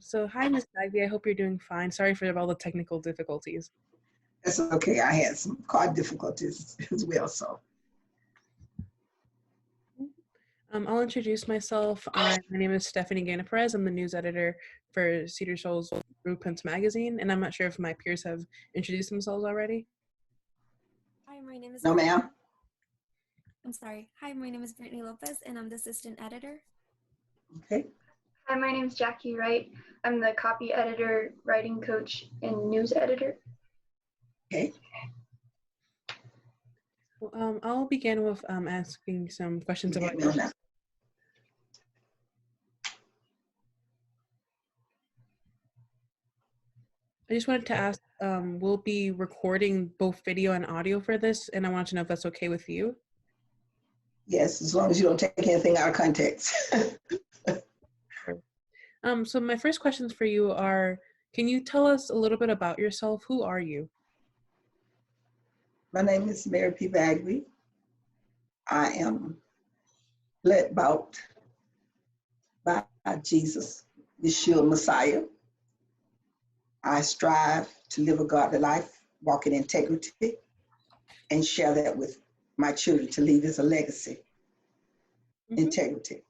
So hi, Ms. Bagby. I hope you're doing fine. Sorry for all the technical difficulties. That's okay. I had some car difficulties as well, so. I'll introduce myself. My name is Stephany Gaona-Perez. I'm the news editor for Cedar Shoals Blueprints magazine, and I'm not sure if my peers have introduced themselves already. Hi, my name is. No, ma'am. I'm sorry. Hi, my name is Brittany Lopez, and I'm the assistant editor. Okay. Hi, my name is Jackie Wright. I'm the copy editor, writing coach, and news editor. Okay. Well, I'll begin with asking some questions about Yeah, I just wanted to ask, we'll be recording both video and audio for this, and I want to know if that's okay with you. yes, as long as you don't take anything out of context. So my first questions for you are, can you tell us a little bit about yourself? Who are you? My name is Mary Bagby. I am led about by Jesus, Yeshua Messiah. I strive to live a godly life, walk in integrity, and share that with my children to leave as a legacy. Integrity.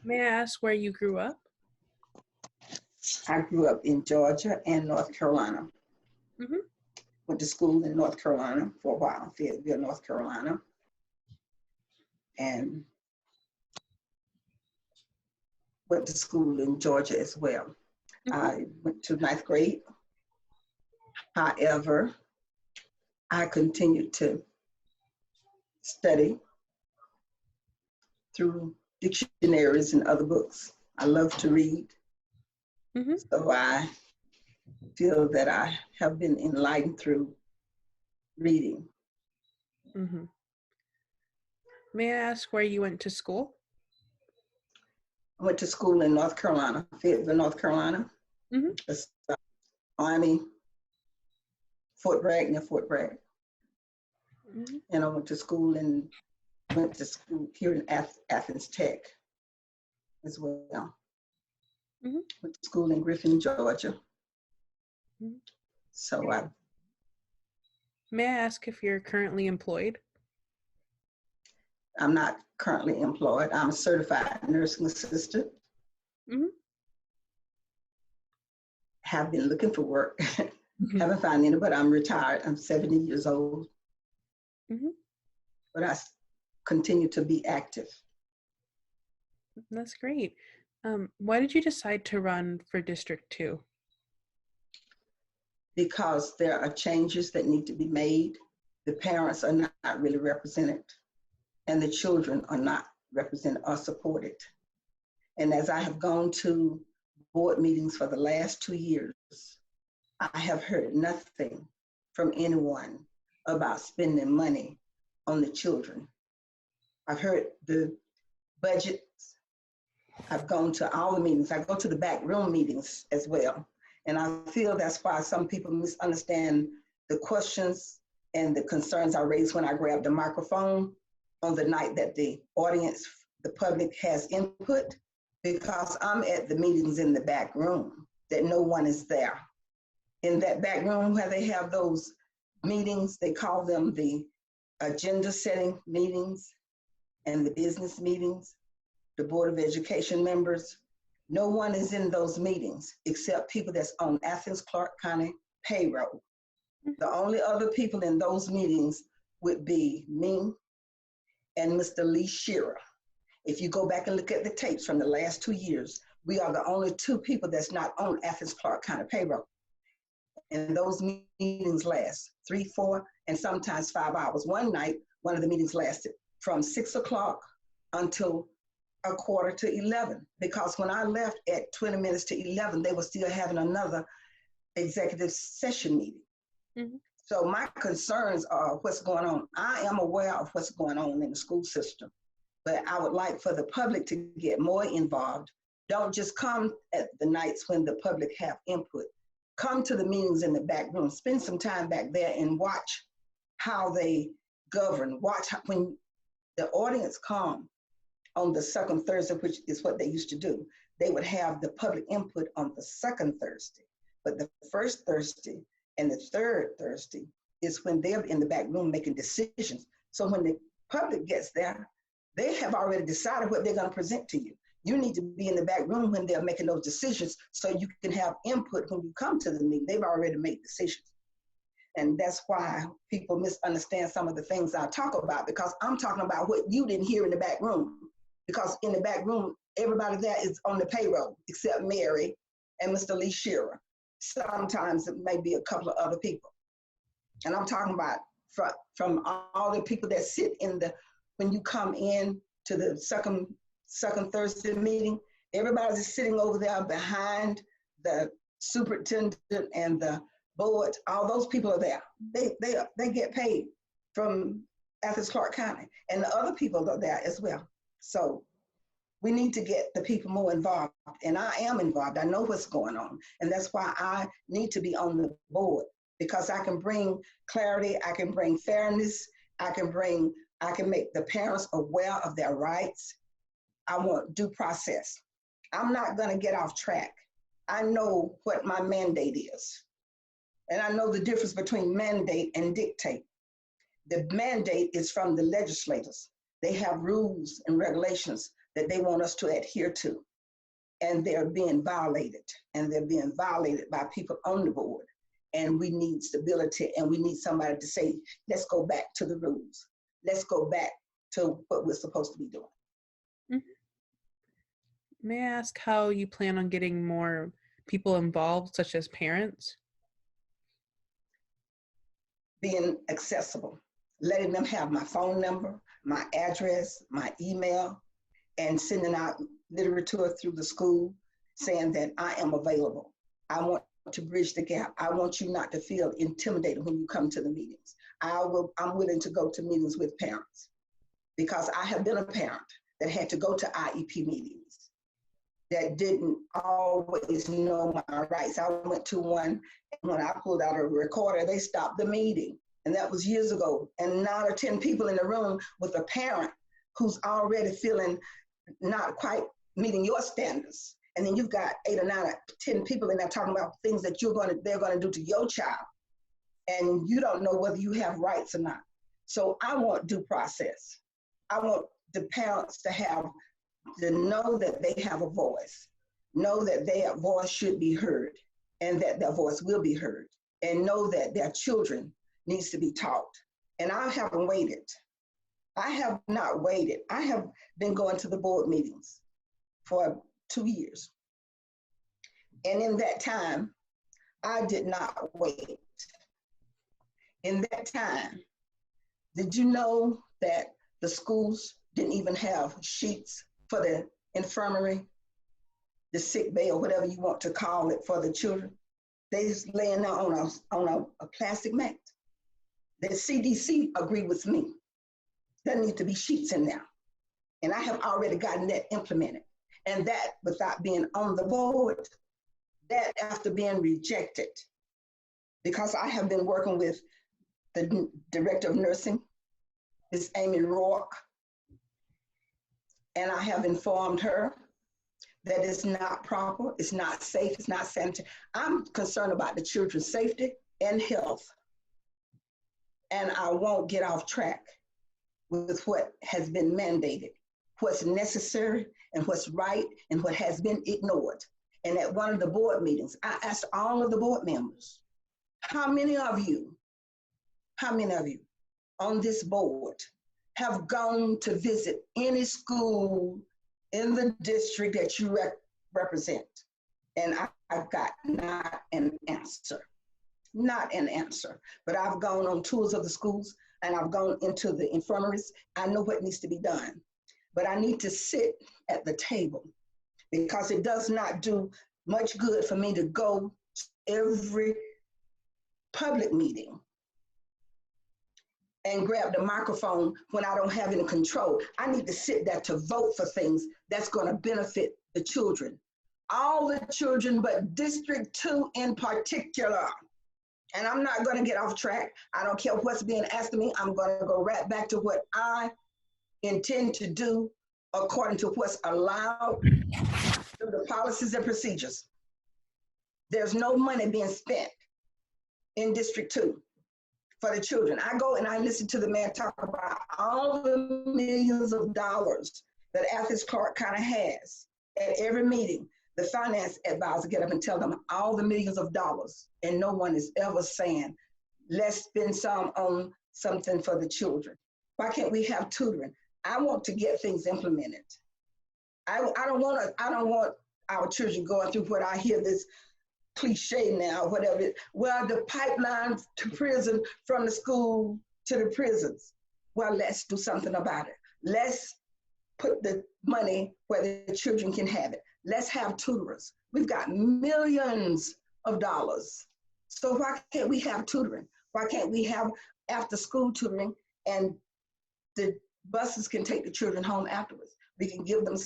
May I ask where you grew up? I grew up in Georgia and North Carolina. Went to school in North Carolina for a while, Fayetteville, North Carolina. And went to school in Georgia as well. I went to 9th grade. However, I continued to study through dictionaries and other books. I love to read. So I feel that I have been enlightened through reading. May I ask where you went to school? I went to school in North Carolina, Fayetteville, North Carolina. Army, Fort Bragg, near Fort Bragg. And I went to school here in Athens Tech as well. Went to school in Griffin, Georgia. So May I ask if you're currently employed? I'm not currently employed. I'm a certified nursing assistant. Have been looking for work. Haven't found any, but I'm retired. I'm 70 years old. But I continue to be active. That's great. Why did you decide to run for District 2? Because there are changes that need to be made. The parents are not really represented, and the children are not represented or supported. And as I have gone to board meetings for the last 2 years, I have heard nothing from anyone about spending money on the children. I've heard the budgets. I've gone to all the meetings. I go to the back room meetings as well. And I feel that's why some people misunderstand the questions and the concerns I raise when I grab the microphone on the night that the audience, the public has input, because I'm at the meetings in the back room that no one is there. In that back room where they have those meetings, they call them the agenda setting meetings and the business meetings, the Board of Education members. No one is in those meetings except people that's on Athens-Clarke County payroll. The only other people in those meetings would be me and Mr. Lee Shearer. If you go back and look at the tapes from the last 2 years, we are the only 2 people that's not on Athens-Clarke County payroll. And those meetings last 3, 4, and sometimes 5 hours. One night, one of the meetings lasted from 6 o'clock until 11:45, because when I left at 20 minutes to 11, they were still having another executive session meeting. So my concerns are what's going on. I am aware of what's going on in the school system, but I would like for the public to get more involved. Don't just come at the nights when the public have input. Come to the meetings in the back room. Spend some time back there and watch how they govern. Watch when the audience come on the second Thursday, which is what they used to do. They would have the public input on the second Thursday, but the first Thursday and the third Thursday is when they're in the back room making decisions. So when the public gets there, they have already decided what they're going to present to you. You need to be in the back room when they're making those decisions so you can have input when you come to the meeting. They've already made decisions. And that's why people misunderstand some of the things I talk about, because I'm talking about what you didn't hear in the back room. Because in the back room, everybody there is on the payroll except Mary and Mr. Lee Shearer. Sometimes it may be a couple of other people. And I'm talking about from all the people that sit in the, when you come in to the second Thursday meeting, everybody's sitting over there behind the superintendent and the board. All those people are there. They get paid from Athens Clarke County, and the other people are there as well. So we need to get the people more involved, and I am involved. I know what's going on, and that's why I need to be on the board, because I can bring clarity, I can bring fairness, I can make the parents aware of their rights. I want due process. I'm not gonna get off track. I know what my mandate is, and I know the difference between mandate and dictate. The mandate is from the legislators. They have rules and regulations that they want us to adhere to, and they're being violated, and they're being violated by people on the board. And we need stability, and we need somebody to say, let's go back to the rules. Let's go back to what we're supposed to be doing. Mm-hmm. May I ask how you plan on getting more people involved, such as parents? Being accessible, letting them have my phone number, my address, my email, and sending out literature through the school saying that I am available. I want to bridge the gap. I want you not to feel intimidated when you come to the meetings. I'm willing to go to meetings with parents, because I have been a parent that had to go to IEP meetings that didn't always know my rights. I went to one, and when I pulled out a recorder, they stopped the meeting. And that was years ago. And 9 or 10 people in the room with a parent who's already feeling not quite meeting your standards. And then you've got 8 or 9 or 10 people in there talking about things that they're gonna do to your child. And you don't know whether you have rights or not. So I want due process. I want the parents to know that they have a voice, know that their voice should be heard, and that their voice will be heard, and know that their children needs to be taught. And I haven't waited. I have not waited. I have been going to the board meetings for 2 years. And in that time, I did not wait. In that time, did you know that the schools didn't even have sheets for the infirmary, the sick bay, or whatever you want to call it for the children? They just laying there on a plastic mat. The CDC agreed with me. There need to be sheets in there. And I have already gotten that implemented. And that without being on the board, that after being rejected, because I have been working with the director of nursing, Ms. Amy Rourke, and I have informed her that it's not proper, it's not safe, it's not sanitary. I'm concerned about the children's safety and health. And I won't get off track with what has been mandated, what's necessary and what's right and what has been ignored. And at one of the board meetings, I asked all of the board members, how many of you on this board have gone to visit any school in the district that you represent? And I got not an answer. Not an answer. But I've gone on tours of the schools, and I've gone into the infirmaries. I know what needs to be done. But I need to sit at the table, because it does not do much good for me to go to every public meeting and grab the microphone when I don't have any control. I need to sit there to vote for things that's going to benefit the children. All the children, but District 2 in particular. And I'm not going to get off track. I don't care what's being asked of me. I'm going to go right back to what I intend to do according to what's allowed through the policies and procedures. There's no money being spent in District 2 for the children. I go and I listen to the man talk about all the millions of dollars that Athens Clarke County has. At every meeting, the finance advisor get up and tell them all the millions of dollars, and no one is ever saying, let's spend some on something for the children. Why can't we have tutoring? I want to get things implemented. I don't want our children going through what I hear this cliche now, whatever. Well, the pipeline to prison from the school to the prisons. Well, let's do something about it. Let's put the money where the children can have it. Let's have tutors. We've got millions of dollars. So why can't we have tutoring? Why can't we have after school tutoring, and the buses can take the children home afterwards? We can give them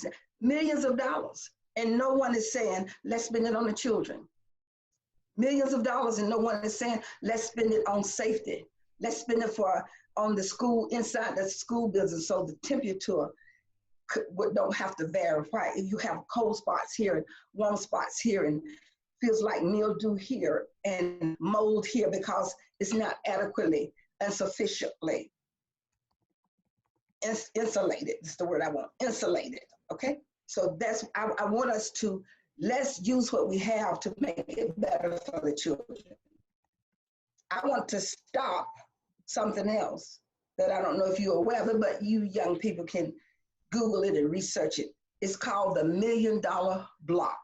millions of dollars, and no one is saying, let's spend it on the children. Millions of dollars, and no one is saying, let's spend it on safety. Let's spend it on the school, inside the school building, so the temperature don't have to vary. Right? If you have cold spots here and warm spots here, and feels like mildew here and mold here because it's not adequately and sufficiently insulated. It's the word I want, insulated, okay? So that's, I want us to, let's use what we have to make it better for the children. I want to stop something else that I don't know if you're aware of it, but you young people can Google it and research it. It's called the $1 Million Block.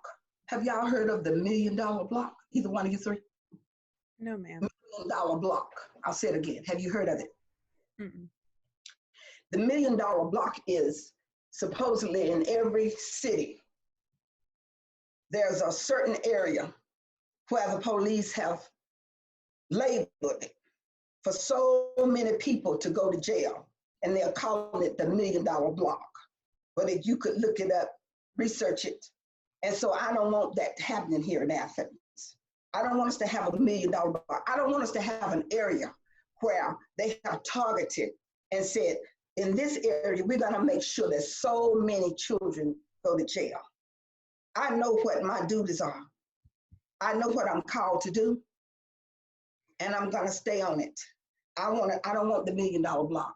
Have y'all heard of the $1 Million Block? Either one of you three? No, ma'am. $1 Million Block. I'll say it again. Have you heard of it? Mm-mm. The $1 Million Block is supposedly in every city. There's a certain area where the police have labeled it for so many people to go to jail, and they're calling it the $1 Million Block. But if you could look it up, research it. And so I don't want that happening here in Athens. I don't want us to have a $1 Million Block. I don't want us to have an area where they have targeted and said, in this area, we're gonna make sure that so many children go to jail. I know what my duties are. I know what I'm called to do, and I'm gonna stay on it. I don't want the $1 Million Block.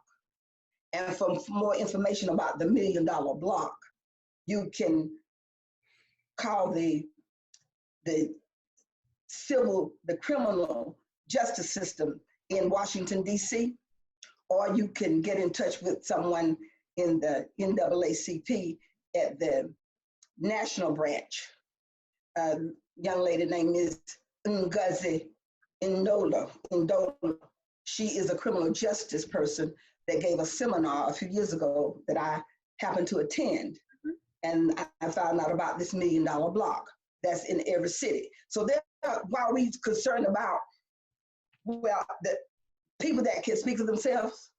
And for more information about the $1 Million Block, you can call the criminal justice system in Washington, D.C., or you can get in touch with someone in the NAACP at the national branch. A young lady named Ms. Ngozi Ndola. She is a criminal justice person that gave a seminar a few years ago that I happened to attend. And I found out about this $1 Million Block that's in every city. So while we're concerned about, well, the people that can speak for themselves,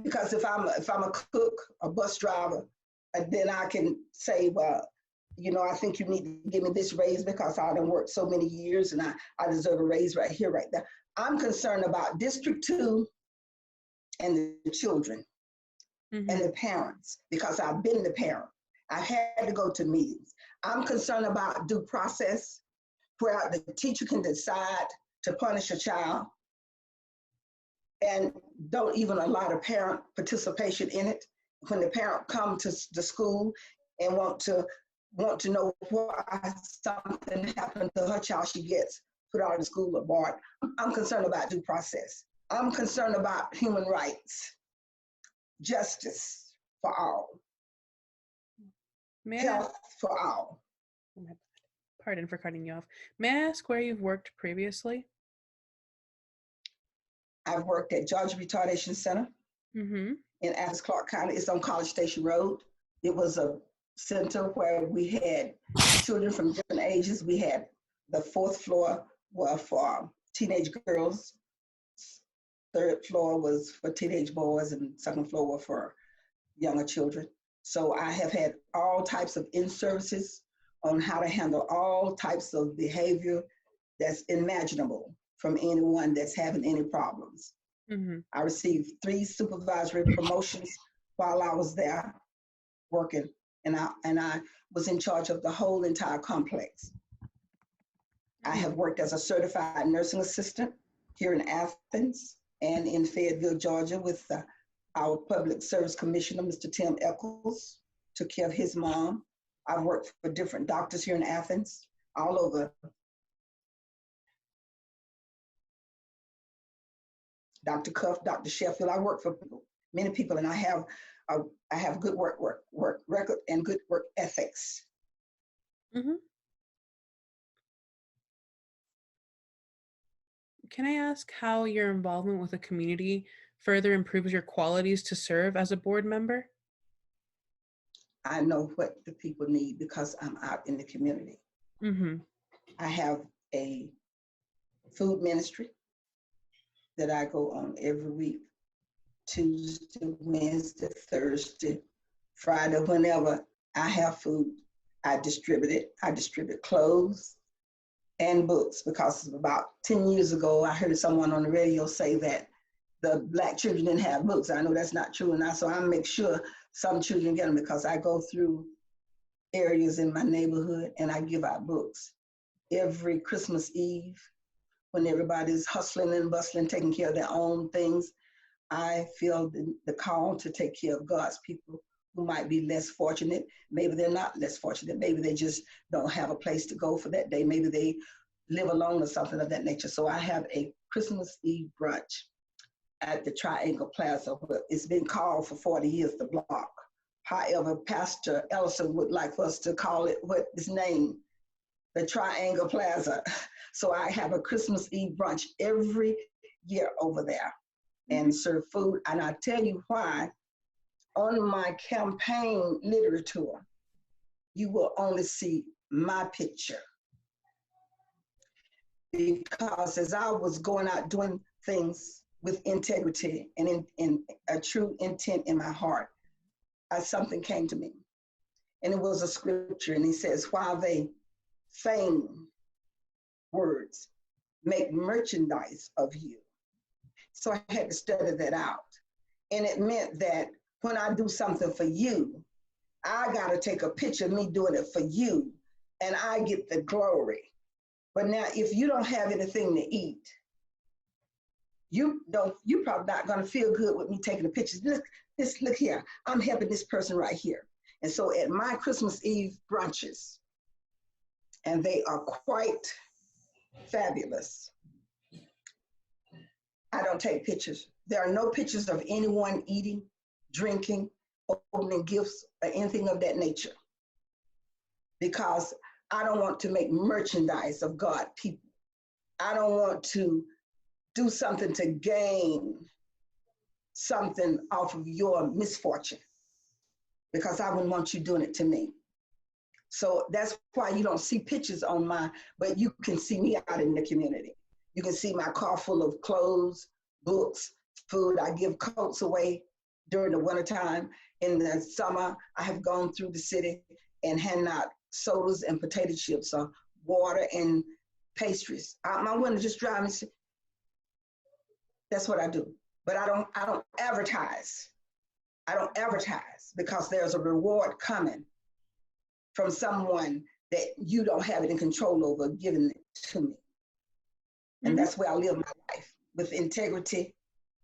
because if I'm a cook, a bus driver, then I can say, well, you know, I think you need to give me this raise because I done worked so many years and I deserve a raise right here, right there. I'm concerned about District 2 and the children and the parents, because I've been the parent. I had to go to meetings. I'm concerned about due process, where the teacher can decide to punish a child and don't even allow the parent participation in it. When the parent come to the school and want to know why something happened to her child, she gets put out of school or barred. I'm concerned about due process. I'm concerned about human rights, justice for all, health for all. Pardon for cutting you off. May I ask where you've worked previously? I've worked at Georgia Retardation Center in Athens Clarke County. It's on College Station Road. It was a center where we had children from different ages. We had the 4th floor were for teenage girls, 3rd floor was for teenage boys, and 2nd floor were for younger children. So I have had all types of in-services on how to handle all types of behavior that's imaginable from anyone that's having any problems. I received 3 supervisory promotions while I was there. working, and I was in charge of the whole entire complex. I have worked as a certified nursing assistant here in Athens and in Fayetteville, Georgia, with our public service commissioner, Mr. Tim Eccles, took care of his mom. I've worked for different doctors here in Athens, all over. Dr. Cuff, Dr. Sheffield. I work for many people, and I have good work record and good work ethics. Mm-hmm. Can I ask how your involvement with the community further improves your qualities to serve as a board member? I know what the people need because I'm out in the community. Mm-hmm. I have a food ministry that I go on every week, Tuesday, Wednesday, Thursday, Friday, whenever I have food, I distribute it. I distribute clothes and books, because about 10 years ago, I heard someone on the radio say that the Black children didn't have books. I know that's not true, and so I make sure some children get them, because I go through areas in my neighborhood and I give out books. Every Christmas Eve, when everybody's hustling and bustling, taking care of their own things, I feel the call to take care of God's people who might be less fortunate. Maybe they're not less fortunate. Maybe they just don't have a place to go for that day. Maybe they live alone or something of that nature. So I have a Christmas Eve brunch at the Triangle Plaza. It's been called for 40 years, the block. However, Pastor Ellison would like for us to call it what is named, the Triangle Plaza. So I have a Christmas Eve brunch every year over there and serve food. And I tell you why, on my campaign literature, you will only see my picture. Because as I was going out doing things with integrity and in a true intent in my heart, something came to me. And it was a scripture, and he says, while they feign words, make merchandise of you. So I had to study that out. And it meant that when I do something for you, I got to take a picture of me doing it for you, and I get the glory. But now, if you don't have anything to eat, you're probably not going to feel good with me taking the pictures. Look here, I'm helping this person right here. And so at my Christmas Eve brunches, and they are quite fabulous, I don't take pictures. There are no pictures of anyone eating, drinking, opening gifts, or anything of that nature, because I don't want to make merchandise of God people. I don't want to do something to gain something off of your misfortune, because I wouldn't want you doing it to me. So that's why you don't see pictures on but you can see me out in the community. You can see my car full of clothes, books, food. I give coats away during the wintertime. In the summer, I have gone through the city and handing out sodas and potato chips or water and pastries. My window just drive me. That's what I do. But I don't advertise. I don't advertise, because there's a reward coming from someone that you don't have it in control over giving it to me. And that's where I live my life, with integrity,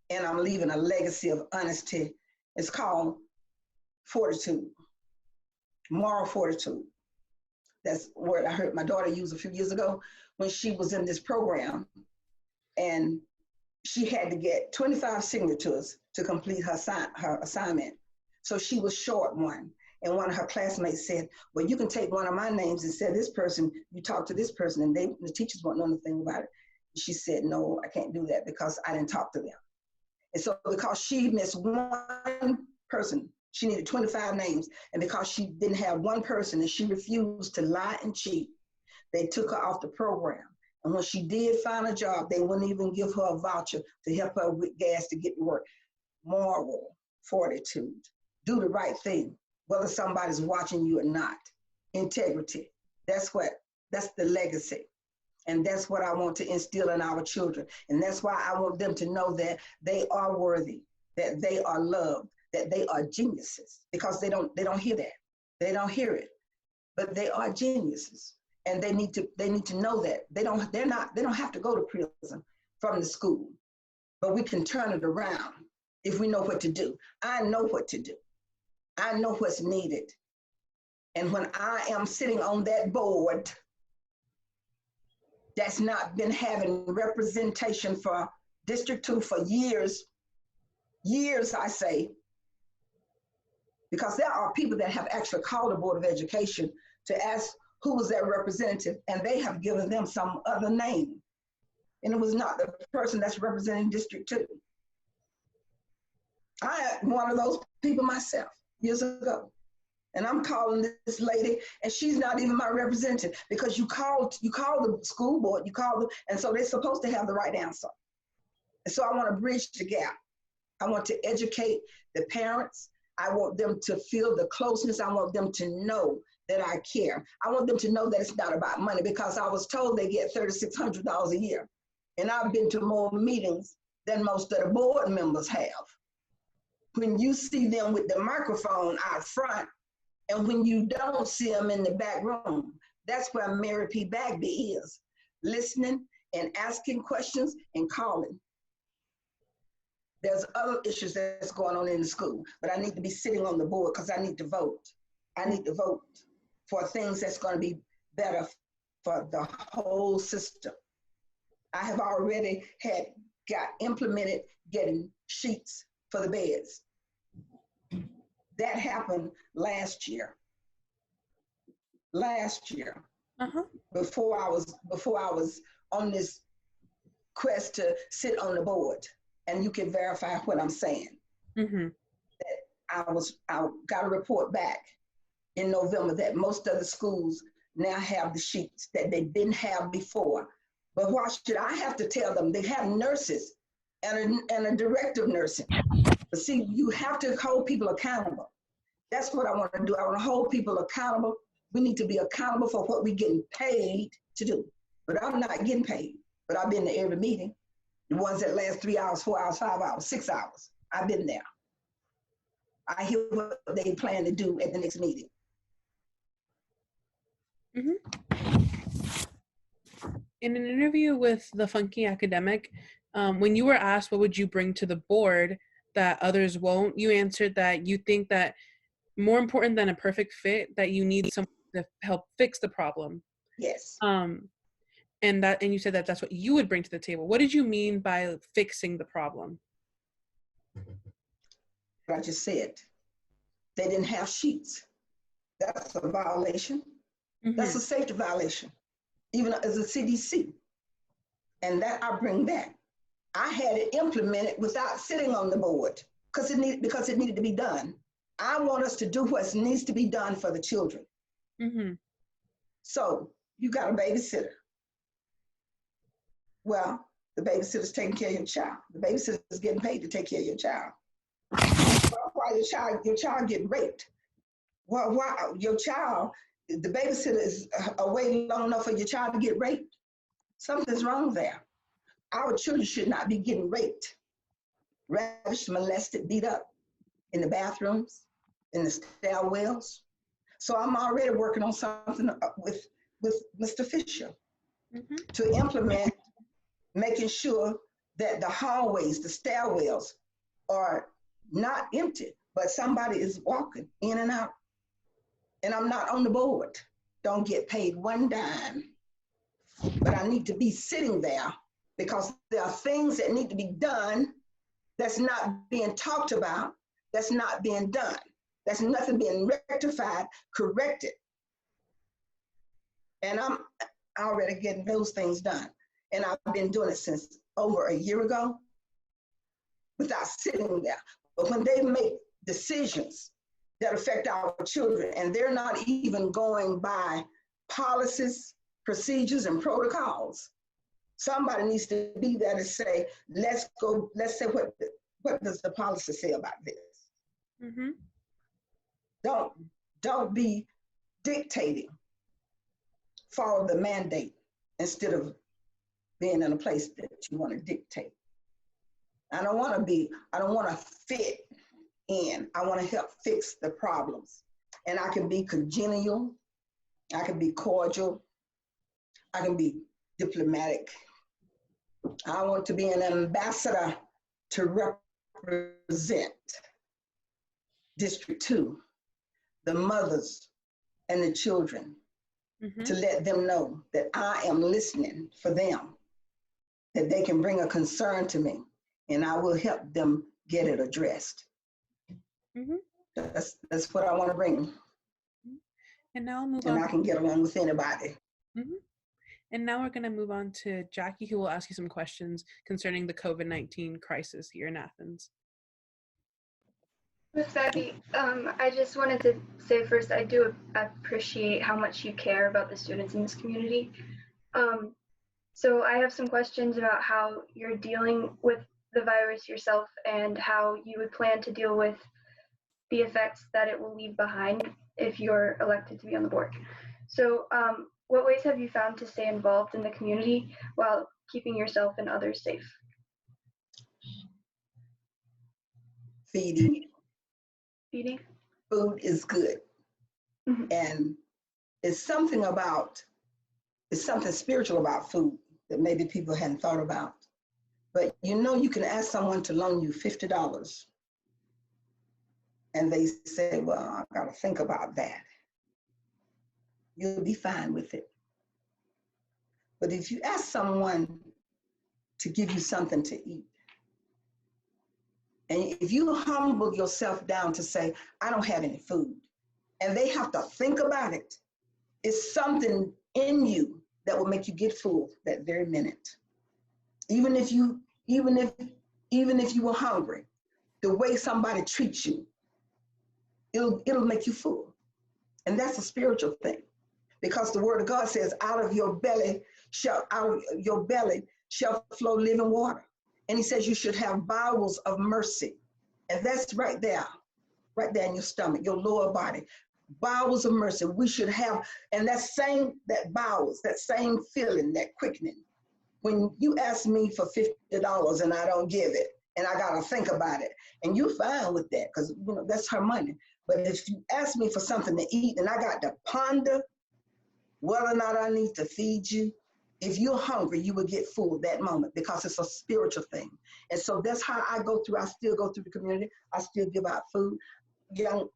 and I'm leaving a legacy of honesty. It's called fortitude, moral fortitude. That's a word I heard my daughter use a few years ago when she was in this program, and she had to get 25 signatures to complete her assignment. So she was short one. And one of her classmates said, well, you can take one of my names and say this person, you talk to this person, and the teachers won't know anything about it. She said, no, I can't do that because I didn't talk to them. And so because she missed one person, she needed 25 names. And because she didn't have one person and she refused to lie and cheat, they took her off the program. And when she did find a job, they wouldn't even give her a voucher to help her with gas to get to work. Moral fortitude. Do the right thing, whether somebody's watching you or not. Integrity. That's the legacy. And that's what I want to instill in our children. And that's why I want them to know that they are worthy, that they are loved, that they are geniuses, because they don't hear that. They don't hear it, but they are geniuses, and they need to know that they don't have to go to prison from the school, but we can turn it around if we know what to do. I know what to do. I know what's needed. And when I am sitting on that board that's not been having representation for District 2 for years, I say, because there are people that have actually called the Board of Education to ask who was their representative, and they have given them some other name. And it was not the person that's representing District 2. I am one of those people myself years ago. And I'm calling this lady, and she's not even my representative, because you call the school board, and so they're supposed to have the right answer. And so I want to bridge the gap. I want to educate the parents. I want them to feel the closeness. I want them to know that I care. I want them to know that it's not about money, because I was told they get $3,600 a year. And I've been to more meetings than most of the board members have. When you see them with the microphone out front, and when you don't see them in the back room, that's where Mary P. Bagby is, listening and asking questions and calling. There's other issues that's going on in the school, but I need to be sitting on the board because I need to vote. I need to vote for things that's going to be better for the whole system. I have already got implemented getting sheets for the beds. That happened last year. Before I was on this quest to sit on the board, and you can verify what I'm saying. That I got a report back in November that most of the schools now have the sheets that they didn't have before. But why should I have to tell them? They have nurses and a director of nursing. But see, you have to hold people accountable. That's what I want to do. I want to hold people accountable. We need to be accountable for what we're getting paid to do. But I'm not getting paid. But I've been to every meeting. The ones that last 3 hours, 4 hours, 5 hours, 6 hours. I've been there. I hear what they plan to do at the next meeting. In an interview with The Funky Academic, when you were asked what would you bring to the board that others won't, you answered that you think that more important than a perfect fit, that you need someone to help fix the problem. Yes. And you said that that's what you would bring to the table. What did you mean by fixing the problem? I just said, they didn't have sheets. That's a violation. That's a safety violation, even as a CDC. And that I bring back. I had it implemented without sitting on the board because it needed to be done. I want us to do what needs to be done for the children. So you got a babysitter. Well, the babysitter's taking care of your child. The babysitter's getting paid to take care of your child. Why your child get raped? Well, why your child, the babysitter is waiting long enough for your child to get raped? Something's wrong there. Our children should not be getting raped, ravished, molested, beat up in the bathrooms, in the stairwells. So I'm already working on something with Mr. Fisher to implement, making sure that the hallways, the stairwells are not empty, but somebody is walking in and out. And I'm not on the board. Don't get paid one dime. But I need to be sitting there because there are things that need to be done that's not being talked about, that's not being done. That's nothing being rectified, corrected. And I'm already getting those things done. And I've been doing it since over a year ago without sitting there. But when they make decisions that affect our children and they're not even going by policies, procedures, and protocols, somebody needs to be there to say, let's say what does the policy say about this? Don't be dictating. Follow the mandate instead of being in a place that you want to dictate. I don't want to fit in. I want to help fix the problems. And I can be congenial, I can be cordial, I can be diplomatic. I want to be an ambassador to represent District 2, the mothers and the children, to let them know that I am listening for them, that they can bring a concern to me, and I will help them get it addressed. That's what I want to bring. And now I'll move and on. I can get along with anybody. And now we're going to move on to Jackie, who will ask you some questions concerning the COVID-19 crisis here in Athens. Ms. Bagby, I just wanted to say first, I do appreciate how much you care about the students in this community. So I have some questions about how you're dealing with the virus yourself and how you would plan to deal with the effects that it will leave behind if you're elected to be on the board. So what ways have you found to stay involved in the community while keeping yourself and others safe? Feeding. Food is good. And it's something spiritual about food that maybe people hadn't thought about. But you know, you can ask someone to loan you $50 and they say, well, I gotta think about that. You'll be fine with it. But if you ask someone to give you something to eat, and if you humble yourself down to say, I don't have any food, and they have to think about it, it's something in you that will make you get full that very minute. Even if you were hungry, the way somebody treats you, it'll make you full. And that's a spiritual thing. Because the word of God says, out of your belly shall flow living water. And he says you should have bowels of mercy. And that's right there in your stomach, your lower body. Bowels of mercy. We should have, and that same feeling, that quickening. When you ask me for $50 and I don't give it, and I gotta think about it, and you're fine with that, because you know that's her money. But if you ask me for something to eat and I got to ponder whether or not I need to feed you, if you're hungry, you will get full that moment, because it's a spiritual thing. And so that's how I go through. I still go through the community. I still give out food.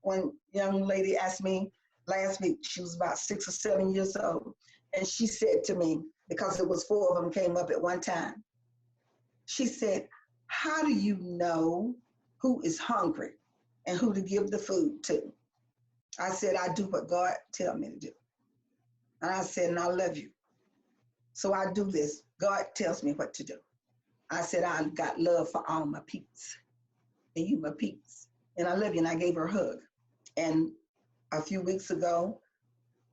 One young lady asked me last week, she was about 6 or 7 years old, and she said to me, because it was 4 of them came up at one time, she said, how do you know who is hungry and who to give the food to? I said, I do what God tells me to do. And I said, and I love you. So I do this. God tells me what to do. I said, I got love for all my peeps. And you my peeps. And I love you. And I gave her a hug. And a few weeks ago,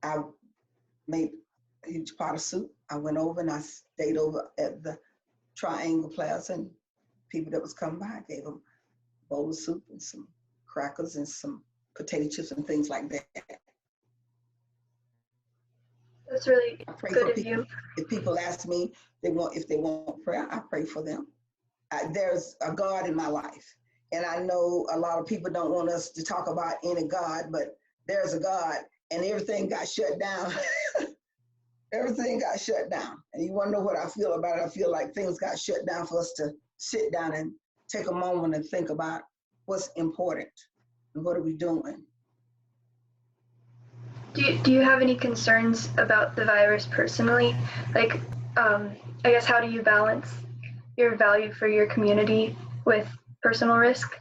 I made a huge pot of soup. I went over and I stayed over at the Triangle Plaza, and people that was coming by, I gave them a bowl of soup and some crackers and some potato chips and things like that. That's really good of people. you. If people ask me if they want prayer, I pray for them. There's a God in my life. And I know a lot of people don't want us to talk about any God, but there's a God, and everything got shut down. Everything got shut down. And you want to know what I feel about it? I feel like things got shut down for us to sit down and take a moment and think about what's important and what are we doing. Do you have any concerns about the virus personally? Like, I guess, how do you balance your value for your community with personal risk?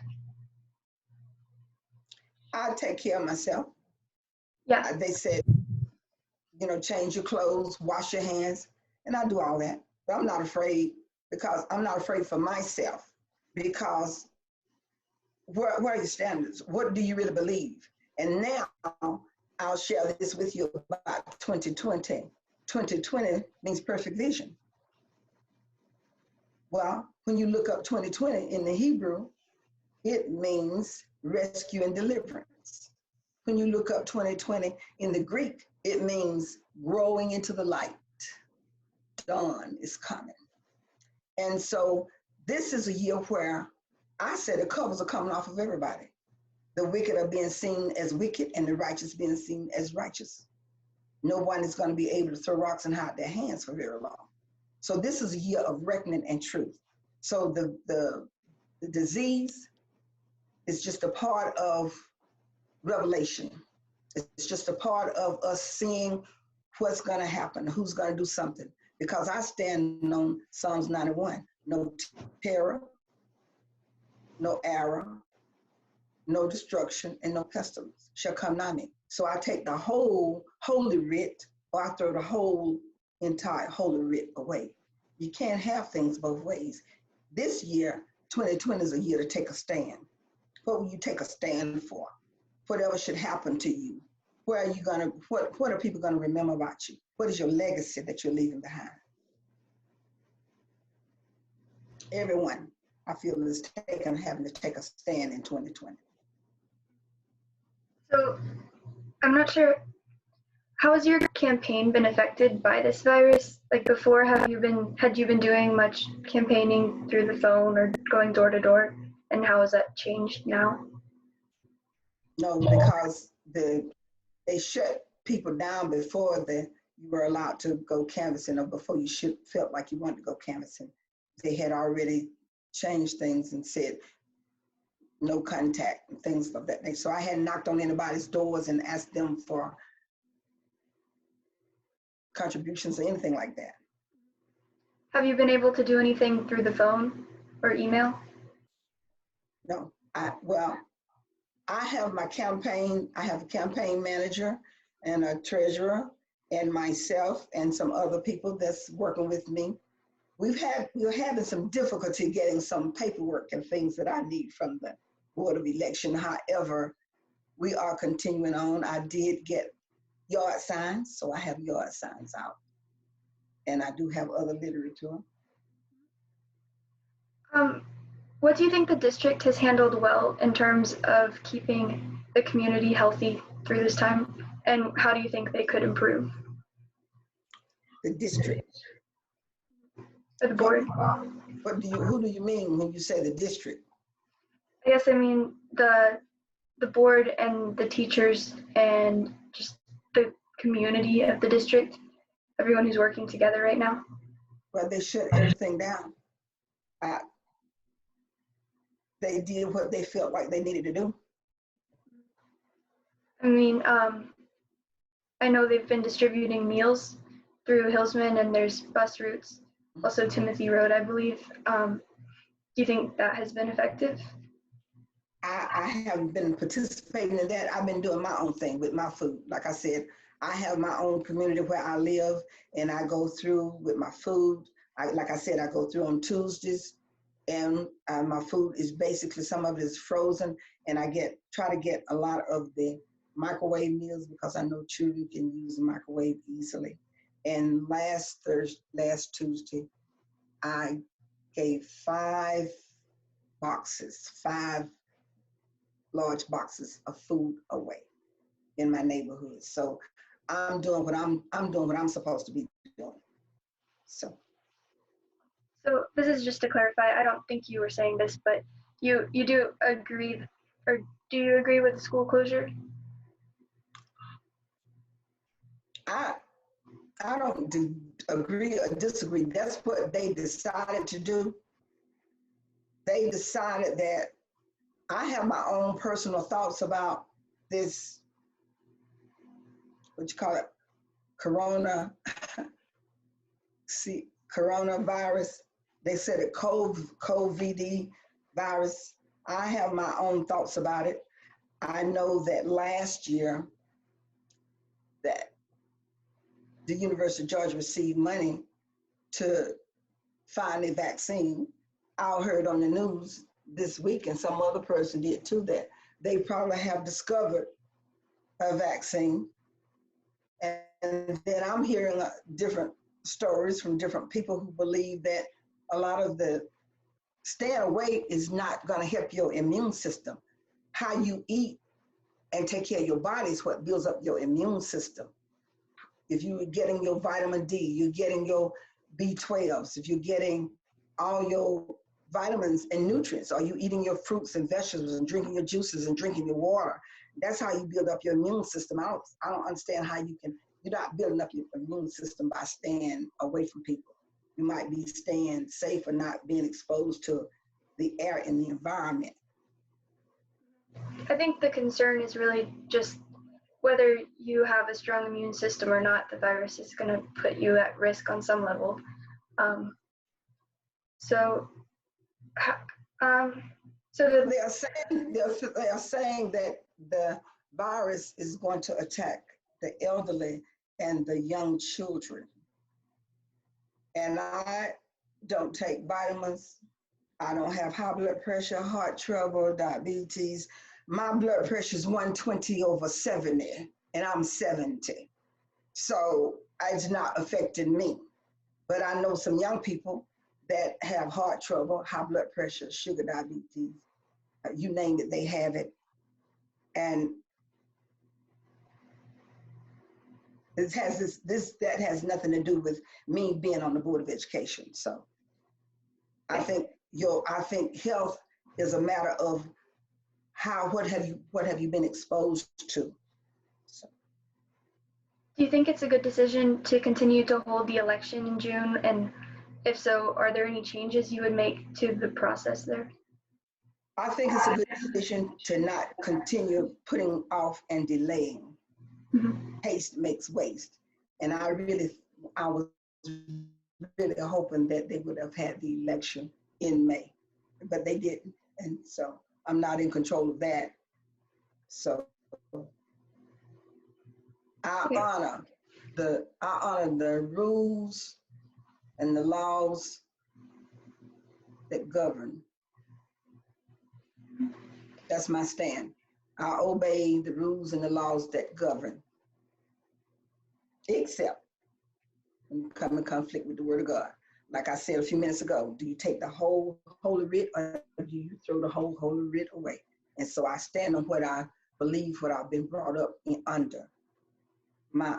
I take care of myself. Yeah. They said, you know, change your clothes, wash your hands, and I do all that. But I'm not afraid, because I'm not afraid for myself, because where are your standards? What do you really believe? And now I'll share this with you about 2020. 2020 means perfect vision. Well, when you look up 2020 in the Hebrew, it means rescue and deliverance. When you look up 2020 in the Greek, it means growing into the light. Dawn is coming. And so this is a year where I said the covers are coming off of everybody. The wicked are being seen as wicked and the righteous being seen as righteous. No one is going to be able to throw rocks and hide their hands for very long. So this is a year of reckoning and truth. So the disease is just a part of revelation. It's just a part of us seeing what's going to happen, who's going to do something. Because I stand on Psalms 91, no terror, no error, no destruction, and no pestilence shall come nigh me. So I take the whole holy writ, or I throw the whole entire holy writ away. You can't have things both ways. This year, 2020 is a year to take a stand. What will you take a stand for? Whatever should happen to you. Where are you gonna, what are people gonna remember about you? What is your legacy that you're leaving behind? Everyone, I feel, is having to take a stand in 2020. So I'm not sure, how has your campaign been affected by this virus? Like before, had you been doing much campaigning through the phone or going door to door? And how has that changed now? No, because they shut people down before you were allowed to go canvassing, or before you felt like you wanted to go canvassing. They had already changed things and said no contact and things of that nature. So I hadn't knocked on anybody's doors and asked them for contributions or anything like that. Have you been able to do anything through the phone or email? No, I have my campaign, I have a campaign manager and a treasurer and myself and some other people that's working with me. We're having some difficulty getting some paperwork and things that I need from the Board of Election. However, we are continuing on. I did get yard signs, so I have yard signs out. And I do have other literature. What do you think the district has handled well in terms of keeping the community healthy through this time? And how do you think they could improve? The district. The board? Who do you mean when you say the district? I guess I mean the board and the teachers and just the community of the district, everyone who's working together right now. Well, they shut everything down. They did what they felt like they needed to do. I mean, I know they've been distributing meals through Hillsman, and there's bus routes, also Timothy Road, I believe. Do you think that has been effective? I haven't been participating in that. I've been doing my own thing with my food. Like I said, I have my own community where I live, and I go through with my food. Like I said, I go through on Tuesdays, and my food is basically, some of it is frozen, and I try to get a lot of the microwave meals because I know children can use the microwave easily. And last Tuesday, I gave 5 large boxes of food away in my neighborhood. So I'm doing what I'm supposed to be doing. So this is just to clarify, I don't think you were saying this, but you do agree, or do you agree with the school closure? I don't agree or disagree. That's what they decided to do. They decided that. I have my own personal thoughts about this, what you call it, coronavirus. They said it COVID virus. I have my own thoughts about it. I know that last year that the University of Georgia received money to find a vaccine. I heard on the news this week, and some other person did too, that they probably have discovered a vaccine. And then I'm hearing different stories from different people who believe that a lot of the staying away is not going to help your immune system. How you eat and take care of your body is what builds up your immune system. If you're getting your vitamin D, you're getting your B12s, if you're getting all your vitamins and nutrients? Are you eating your fruits and vegetables and drinking your juices and drinking your water? That's how you build up your immune system. I don't understand how you're not building up your immune system by staying away from people. You might be staying safe or not being exposed to the air and the environment. I think the concern is really just whether you have a strong immune system or not, the virus is going to put you at risk on some level. So They are saying that the virus is going to attack the elderly and the young children. And I don't take vitamins. I don't have high blood pressure, heart trouble, diabetes. My blood pressure is 120/70, and I'm 70. So it's not affecting me. But I know some young people that have heart trouble, high blood pressure, sugar, diabetes, you name it, they have it. And that has nothing to do with me being on the Board of Education. So I think health is a matter of what have you been exposed to. So. Do you think it's a good decision to continue to hold the election in June? And if so, are there any changes you would make to the process there? I think it's a good decision to not continue putting off and delaying. Mm-hmm. Haste makes waste. And I was really hoping that they would have had the election in May, but they didn't. And so I'm not in control of that. So I honor the rules and the laws that govern. That's my stand. I obey the rules and the laws that govern, except when you come in conflict with the Word of God. Like I said a few minutes ago, do you take the whole Holy Writ or do you throw the whole Holy Writ away? And so I stand on what I believe, what I've been brought up under, my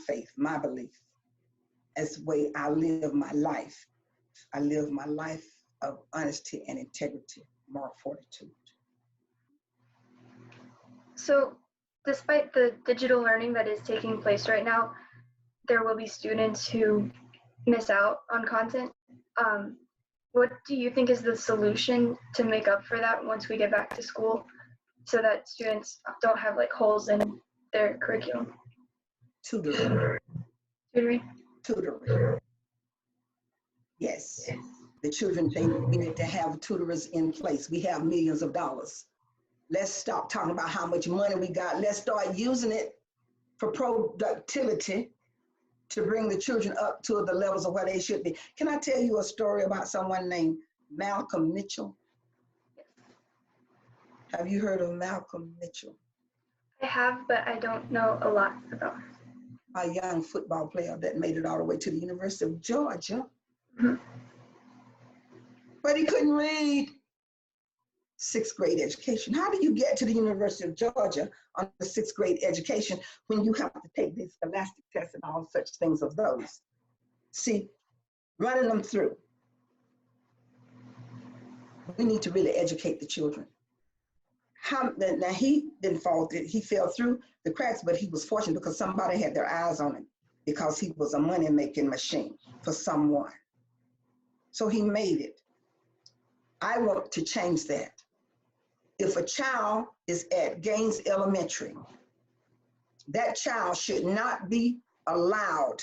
faith, my belief. That's the way I live my life. I live my life of honesty and integrity, moral fortitude. So despite the digital learning that is taking place right now, there will be students who miss out on content. What do you think is the solution to make up for that once we get back to school so that students don't have like holes in their curriculum? Tutoring. Yes. The children, we need to have tutors in place. We have millions of dollars. Let's stop talking about how much money we got. Let's start using it for productivity to bring the children up to the levels of where they should be. Can I tell you a story about someone named Malcolm Mitchell? Have you heard of Malcolm Mitchell? I have, but I don't know a lot about him. A young football player that made it all the way to the University of Georgia. Mm-hmm. But he couldn't read. 6th grade education. How do you get to the University of Georgia on the 6th grade education when you have to take the scholastic test and all such things of those? See, running them through. We need to really educate the children. Now he didn't fall, he fell through the cracks, but he was fortunate because somebody had their eyes on him because he was a money-making machine for someone. So he made it. I want to change that. If a child is at Gaines Elementary, that child should not be allowed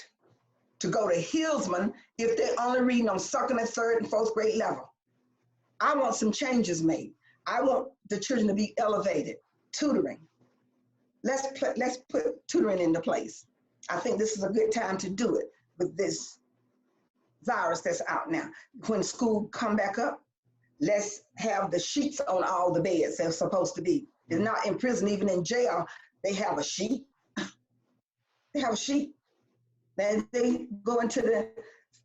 to go to Hillsman if they're only reading on 2nd and 3rd and 4th grade level. I want some changes made. I want the children to be elevated. Tutoring. Let's put tutoring into place. I think this is a good time to do it with this virus that's out now. When school come back up, let's have the sheets on all the beds they're supposed to be. They're not in prison, even in jail, they have a sheet. They have a sheet. Then they go into the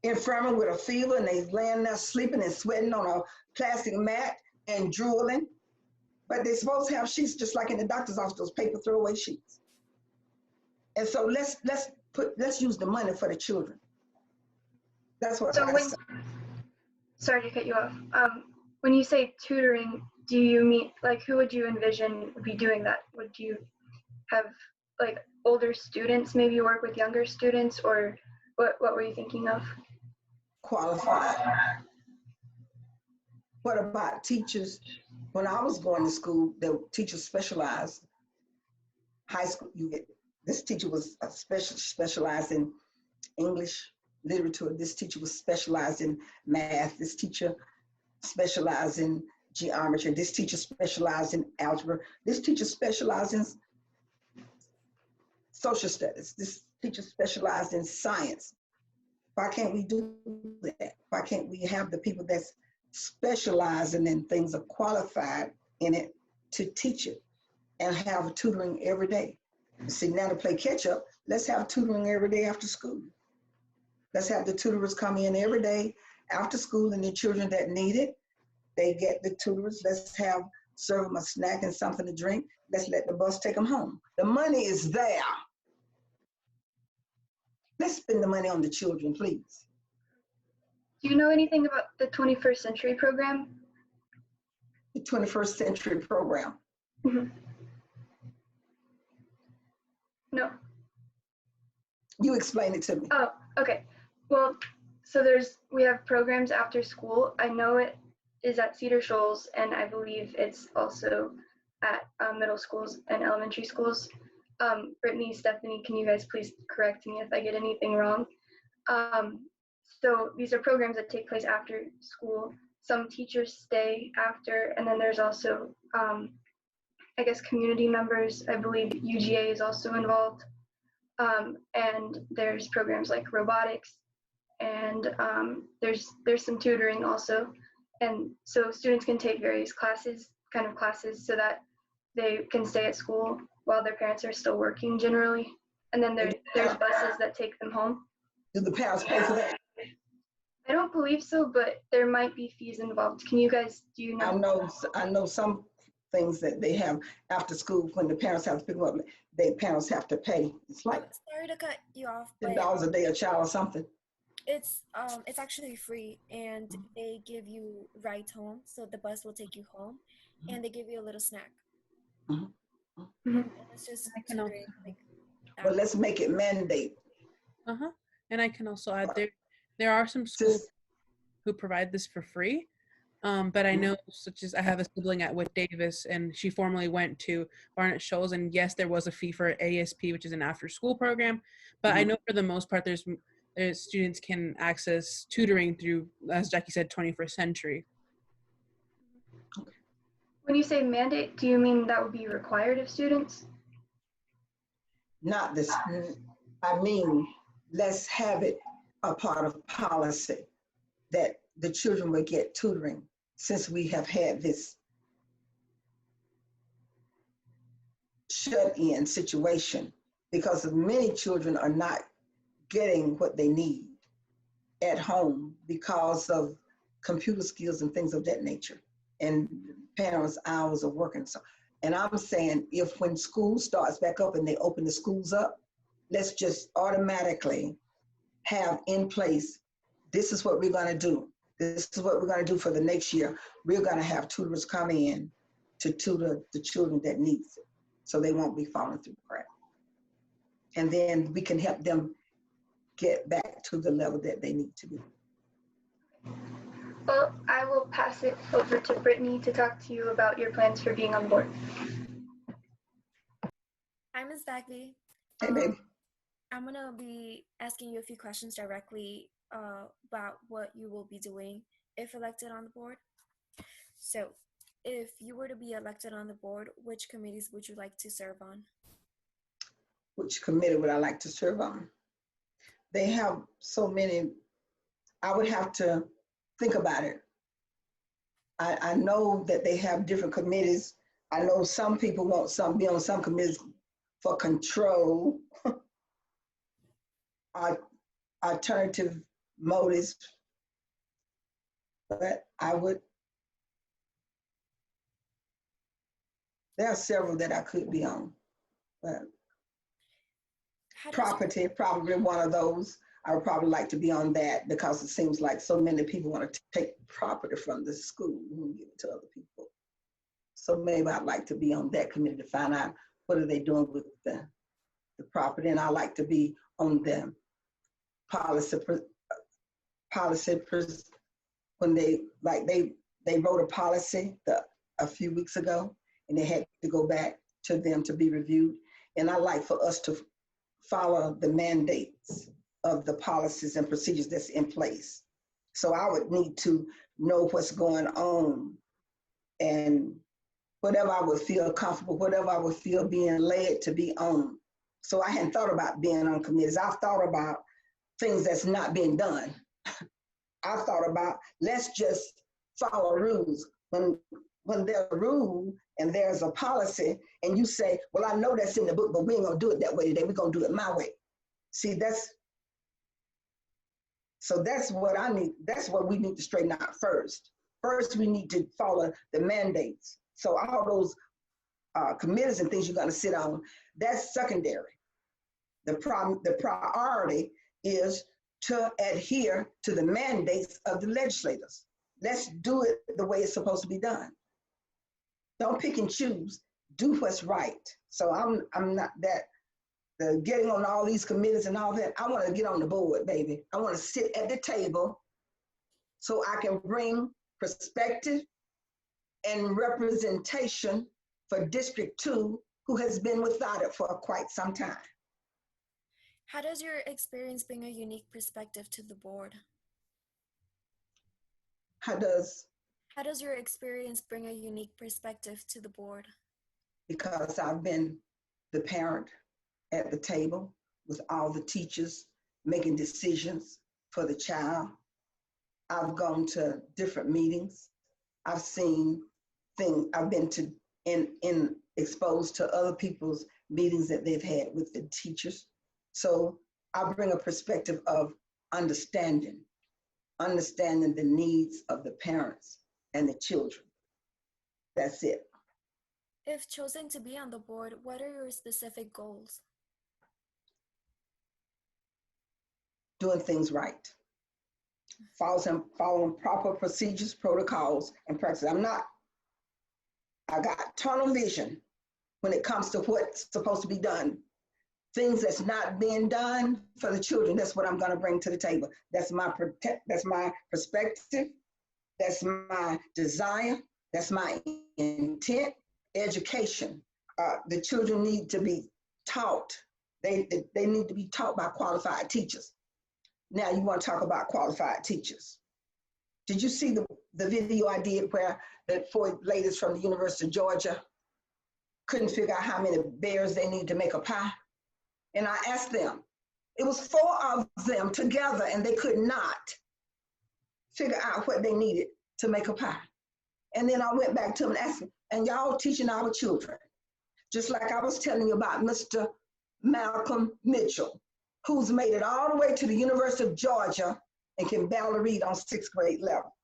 infirmary with a fever and they laying there sleeping and sweating on a plastic mat and drooling. But they're supposed to have sheets just like in the doctor's office, those paper throwaway sheets. And so let's use the money for the children. That's what I say. sorry to cut you off. When you say tutoring, do you mean like who would you envision would be doing that? Would you have like older students maybe work with younger students, or what were you thinking of? Qualified. What about teachers? When I was going to school, the teachers specialized. High school, this teacher was specialized in English literature. This teacher was specialized in math. This teacher specialized in geometry. This teacher specialized in algebra. This teacher specialized in social studies. This teacher specialized in science. Why can't we do that? Why can't we have the people that's specializing in things, are qualified in it, to teach it and have tutoring every day? See, now to play catch up, let's have tutoring every day after school. Let's have the tutors come in every day after school, and the children that need it, they get the tutors. Let's serve them a snack and something to drink. Let's let the bus take them home. The money is there. Let's spend the money on the children, please. Do you know anything about the 21st Century Program? The 21st Century Program. Mm-hmm. No. You explain it to me. Oh, okay. Well, so we have programs after school. I know it is at Cedar Shoals, and I believe it's also at middle schools and elementary schools. Brittany, Stephany, can you guys please correct me if I get anything wrong? So these are programs that take place after school. Some teachers stay after, and then there's also, I guess, community members. I believe UGA is also involved. And there's programs like robotics, and there's some tutoring also. And so students can take various classes, so that they can stay at school while their parents are still working generally. And then there's buses that take them home. Do the parents pay for that? I don't believe so, but there might be fees involved. Do you know? I know some things that they have after school when the parents have to pick them up, parents have to pay. It's like Sorry to cut you off, but $10 a day a child or something. it's actually free, and they give you rides home, so the bus will take you home, and they give you a little snack. Mm-hmm. And it's just tutoring, like that. But let's make it mandate. And I can also add there are some schools who provide this for free. But I know, such as I have a sibling at Whit Davis, and she formerly went to Barnett Shoals, and yes, there was a fee for ASP, which is an after-school program. But I know for the most part, there's students can access tutoring through, as Jackie said, 21st Century. When you say mandate, do you mean that would be required of students? Not this. I mean, let's have it a part of policy that the children will get tutoring, since we have had this shut-in situation, because many children are not getting what they need at home because of computer skills and things of that nature, and parents' hours of working. So, and I'm saying, if when school starts back up and they open the schools up, let's just automatically have in place, this is what we're going to do. This is what we're going to do for the next year. We're going to have tutors come in to tutor the children that needs it, so they won't be falling through the crack. And then we can help them get back to the level that they need to be. Well, I will pass it over to Brittany to talk to you about your plans for being on board. Hi, Ms. Bagby. Hey, baby. I'm going to be asking you a few questions directly about what you will be doing if elected on the board. So, if you were to be elected on the board, which committees would you like to serve on? Which committee would I like to serve on? They have so many. I would have to think about it. I know that they have different committees. I know some people want be on some committees for control, alternative motives, but there are several that I could be on. But property, probably one of those. I would probably like to be on that because it seems like so many people want to take property from the school and give it to other people. So maybe I'd like to be on that committee to find out what are they doing with the property. And I like to be on the policy when they wrote a policy a few weeks ago, and they had to go back to them to be reviewed. And I like for us to follow the mandates of the policies and procedures that's in place. So I would need to know what's going on, and whatever I would feel comfortable, whatever I would feel being led to be on. So I hadn't thought about being on committees. I've thought about things that's not being done. I've thought about, let's just follow rules. When there's a rule and there's a policy and you say, well, I know that's in the book, but we ain't gonna do it that way today. We're gonna do it my way. See, that's what I need. That's what we need to straighten out first. First, we need to follow the mandates. So all those committees and things you're gonna sit on, that's secondary. The priority is to adhere to the mandates of the legislators. Let's do it the way it's supposed to be done. Don't pick and choose, do what's right. So I'm not that, the getting on all these committees and all that. I want to get on the board, baby. I want to sit at the table so I can bring perspective and representation for District 2, who has been without it for quite some time. How does your experience bring a unique perspective to the board? How does your experience bring a unique perspective to the board? Because I've been the parent at the table with all the teachers making decisions for the child. I've gone to different meetings. I've seen things, I've been to exposed to other people's meetings that they've had with the teachers. So I bring a perspective of understanding the needs of the parents and the children. That's it. If chosen to be on the board, what are your specific goals? Doing things right. Following proper procedures, protocols, and practices. I got tunnel vision when it comes to what's supposed to be done. Things that's not being done for the children, that's what I'm gonna bring to the table. That's my perspective, that's my desire, that's my intent. Education, the children need to be taught. They need to be taught by qualified teachers. Now you wanna talk about qualified teachers. Did you see the video I did where the 4 ladies from the University of Georgia couldn't figure out how many bears they need to make a pie? And I asked them, it was 4 of them together and they could not figure out what they needed to make a pie. And then I went back to them and asked them, and y'all teaching our children, just like I was telling you about Mr. Malcolm Mitchell, who's made it all the way to the University of Georgia and can barely read on 6th grade level.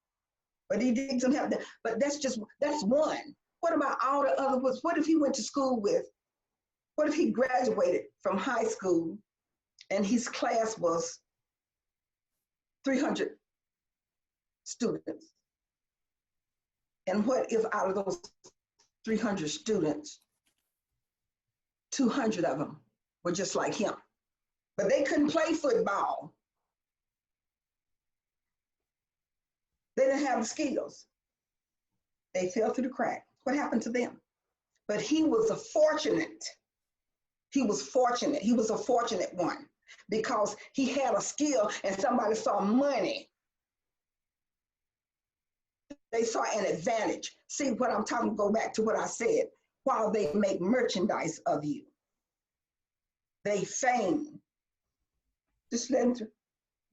But he did some help there. But that's one. What about all the other ones? What if he went to school with, what if he graduated from high school and his class was 300 students? And what if out of those 300 students, 200 of them were just like him? But they couldn't play football. They didn't have the skills. They fell through the crack. What happened to them? But he was a fortunate one because he had a skill and somebody saw money. They saw an advantage. See what I'm talking, go back to what I said, while they make merchandise of you. They feign. Just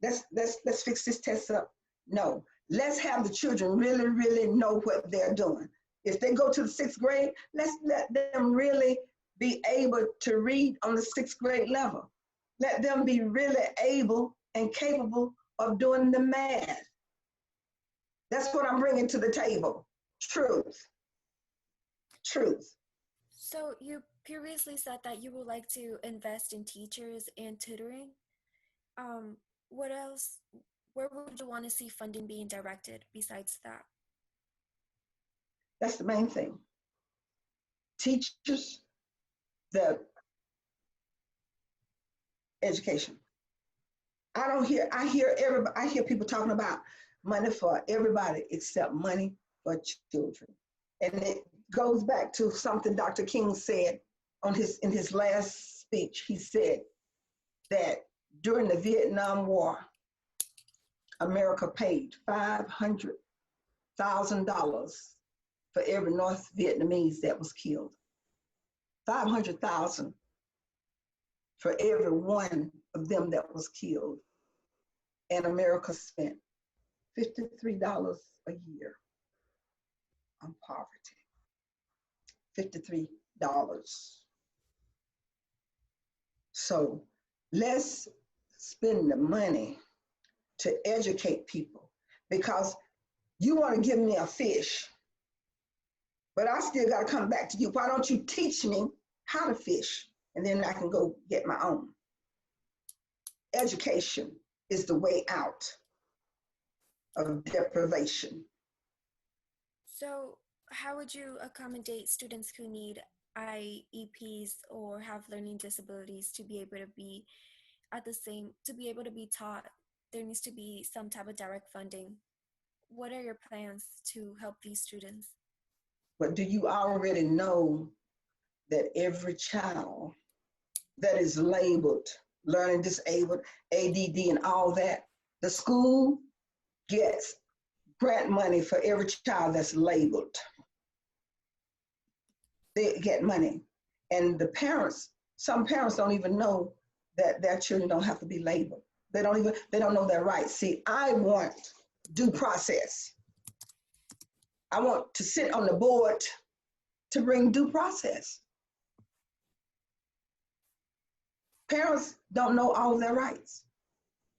let's fix this test up. No, let's have the children really, really know what they're doing. If they go to the 6th grade, let's let them really be able to read on the 6th grade level. Let them be really able and capable of doing the math. That's what I'm bringing to the table. Truth. So you previously said that you would like to invest in teachers and tutoring. what else, where would you want to see funding being directed besides that? That's the main thing. Teachers, the education. I hear people talking about money for everybody except money for children. And it goes back to something Dr. King said in his last speech. He said that during the Vietnam War, America paid $500,000 for every North Vietnamese that was killed. 500,000 for every one of them that was killed. And America spent $53 a year on poverty. $53. So let's spend the money to educate people, because you want to give me a fish, but I still got to come back to you. Why don't you teach me how to fish? And then I can go get my own. Education is the way out of deprivation. So how would you accommodate students who need IEPs or have learning disabilities to be able to be taught? There needs to be some type of direct funding. What are your plans to help these students? But do you already know that every child that is labeled learning disabled, ADD and all that, the school gets grant money for every child that's labeled. They get money. And the parents, some parents don't even know that their children don't have to be labeled. They don't know their rights. See, I want due process. I want to sit on the board to bring due process. Parents don't know all of their rights.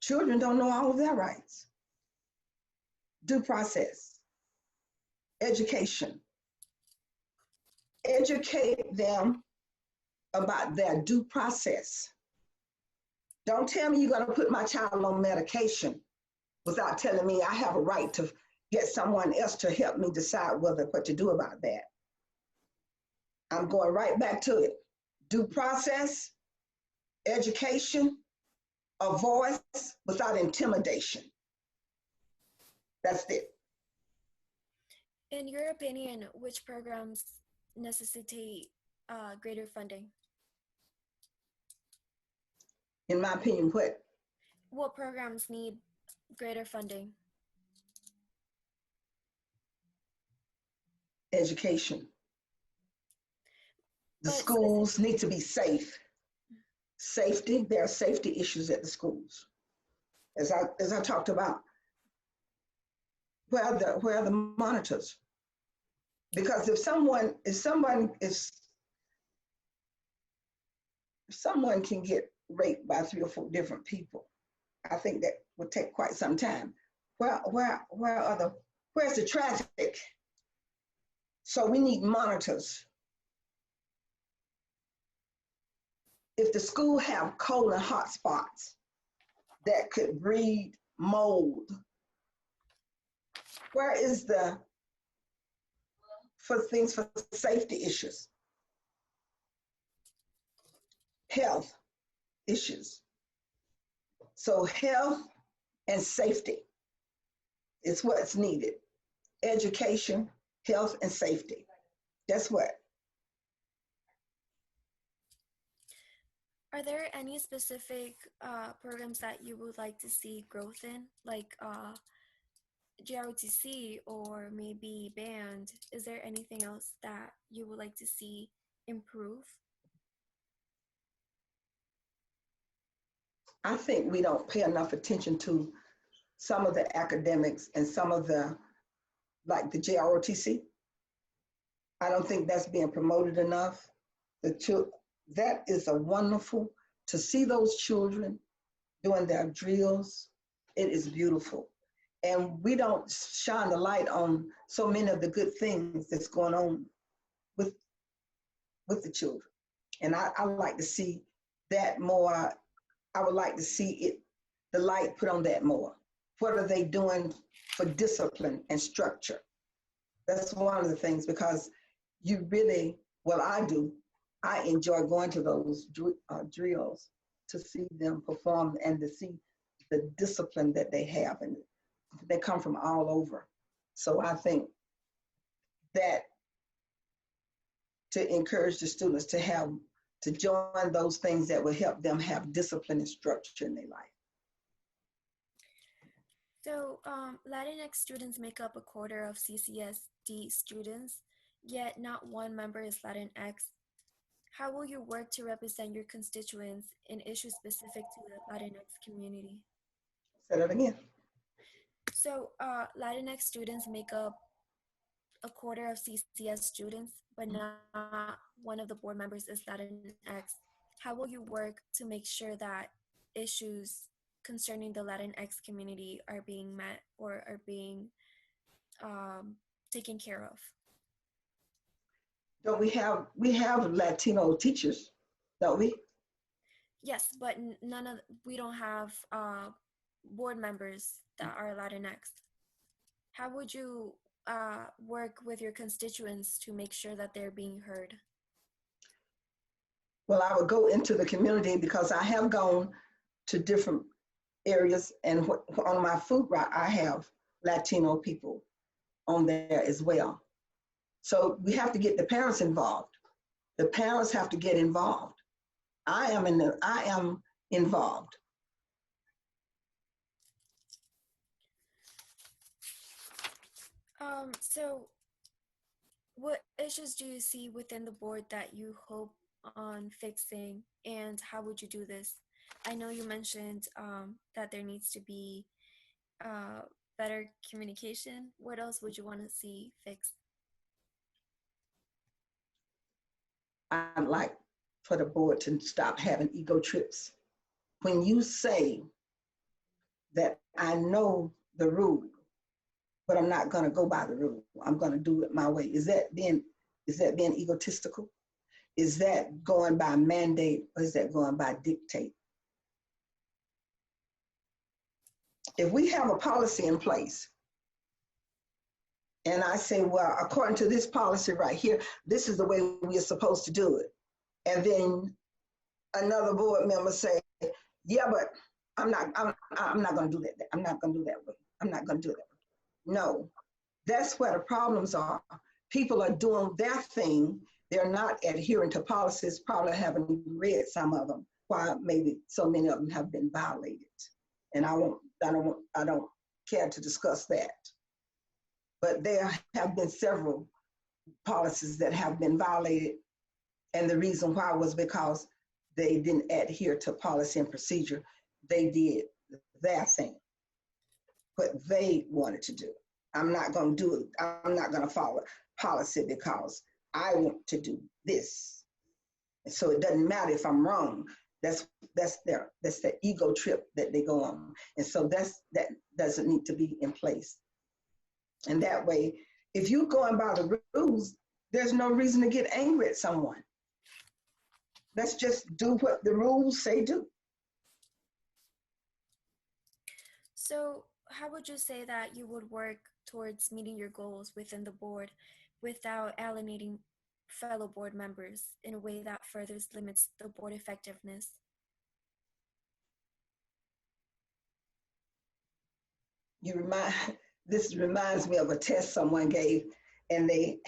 Children don't know all of their rights. Due process, education. Educate them about their due process. Don't tell me you're going to put my child on medication without telling me I have a right to get someone else to help me decide what to do about that. I'm going right back to it. Due process, education, a voice without intimidation. That's it. In your opinion, which programs necessitate greater funding? In my opinion, what programs need greater funding? Education. The schools need to be safe. Safety, there are safety issues at the schools. As I talked about, where are the monitors? Because if someone can get raped by 3 or 4 different people, I think that would take quite some time. Where's the traffic? So we need monitors. If the school have cold and hot spots that could breed mold, where is for safety issues, health issues? So health and safety is what's needed. Education, health, and safety. That's what. Are there any specific programs that you would like to see growth in, like GROTC or maybe band? Is there anything else that you would like to see improve? I think we don't pay enough attention to some of the academics and some of like the JROTC. I don't think that's being promoted enough. That is a wonderful, to see those children doing their drills, it is beautiful. And we don't shine the light on so many of the good things that's going on with the children. And I like to see that more. I would like to see the light put on that more? What are they doing for discipline and structure? That's one of the things, because you really, well, I do, I enjoy going to those drills to see them perform and to see the discipline that they have, and they come from all over. So I think that to encourage the students to join those things that will help them have discipline and structure in their life. So Latinx students make up a quarter of CCSD students, yet not one member is Latinx. How will you work to represent your constituents in issues specific to the Latinx community? Say that again. So Latinx students make up a quarter of CCS students, but not one of the board members is Latinx. How will you work to make sure that issues concerning the Latinx community are being met or are being taken care of? Don't we have Latino teachers, don't we? Yes, but we don't have board members that are Latinx. How would you work with your constituents to make sure that they're being heard? Well, I would go into the community, because I have gone to different areas, and on my food route, I have Latino people on there as well. So we have to get the parents involved. The parents have to get involved. I am involved. So what issues do you see within the board that you hope on fixing, and how would you do this? I know you mentioned that there needs to be better communication. What else would you want to see fixed? I'd like for the board to stop having ego trips. When you say that I know the rule, but I'm not going to go by the rule, I'm going to do it my way, is that being egotistical? Is that going by mandate, or is that going by dictate? If we have a policy in place, and I say, well, according to this policy right here, this is the way we are supposed to do it. And then another board member say, yeah, but I'm not going to do that. I'm not going to do that way. I'm not going to do that way. No, that's where the problems are. People are doing their thing. They're not adhering to policies, probably haven't read some of them, why maybe so many of them have been violated. And I don't care to discuss that. But there have been several policies that have been violated, and the reason why was because they didn't adhere to policy and procedure. They did their thing, what they wanted to do. I'm not going to do it. I'm not going to follow policy because I want to do this. And so it doesn't matter if I'm wrong. That's the ego trip that they go on. And so that doesn't need to be in place. And that way, if you're going by the rules, there's no reason to get angry at someone. Let's just do what the rules say do. So how would you say that you would work towards meeting your goals within the board without alienating fellow board members in a way that further limits the board effectiveness? This reminds me of a test someone gave, and it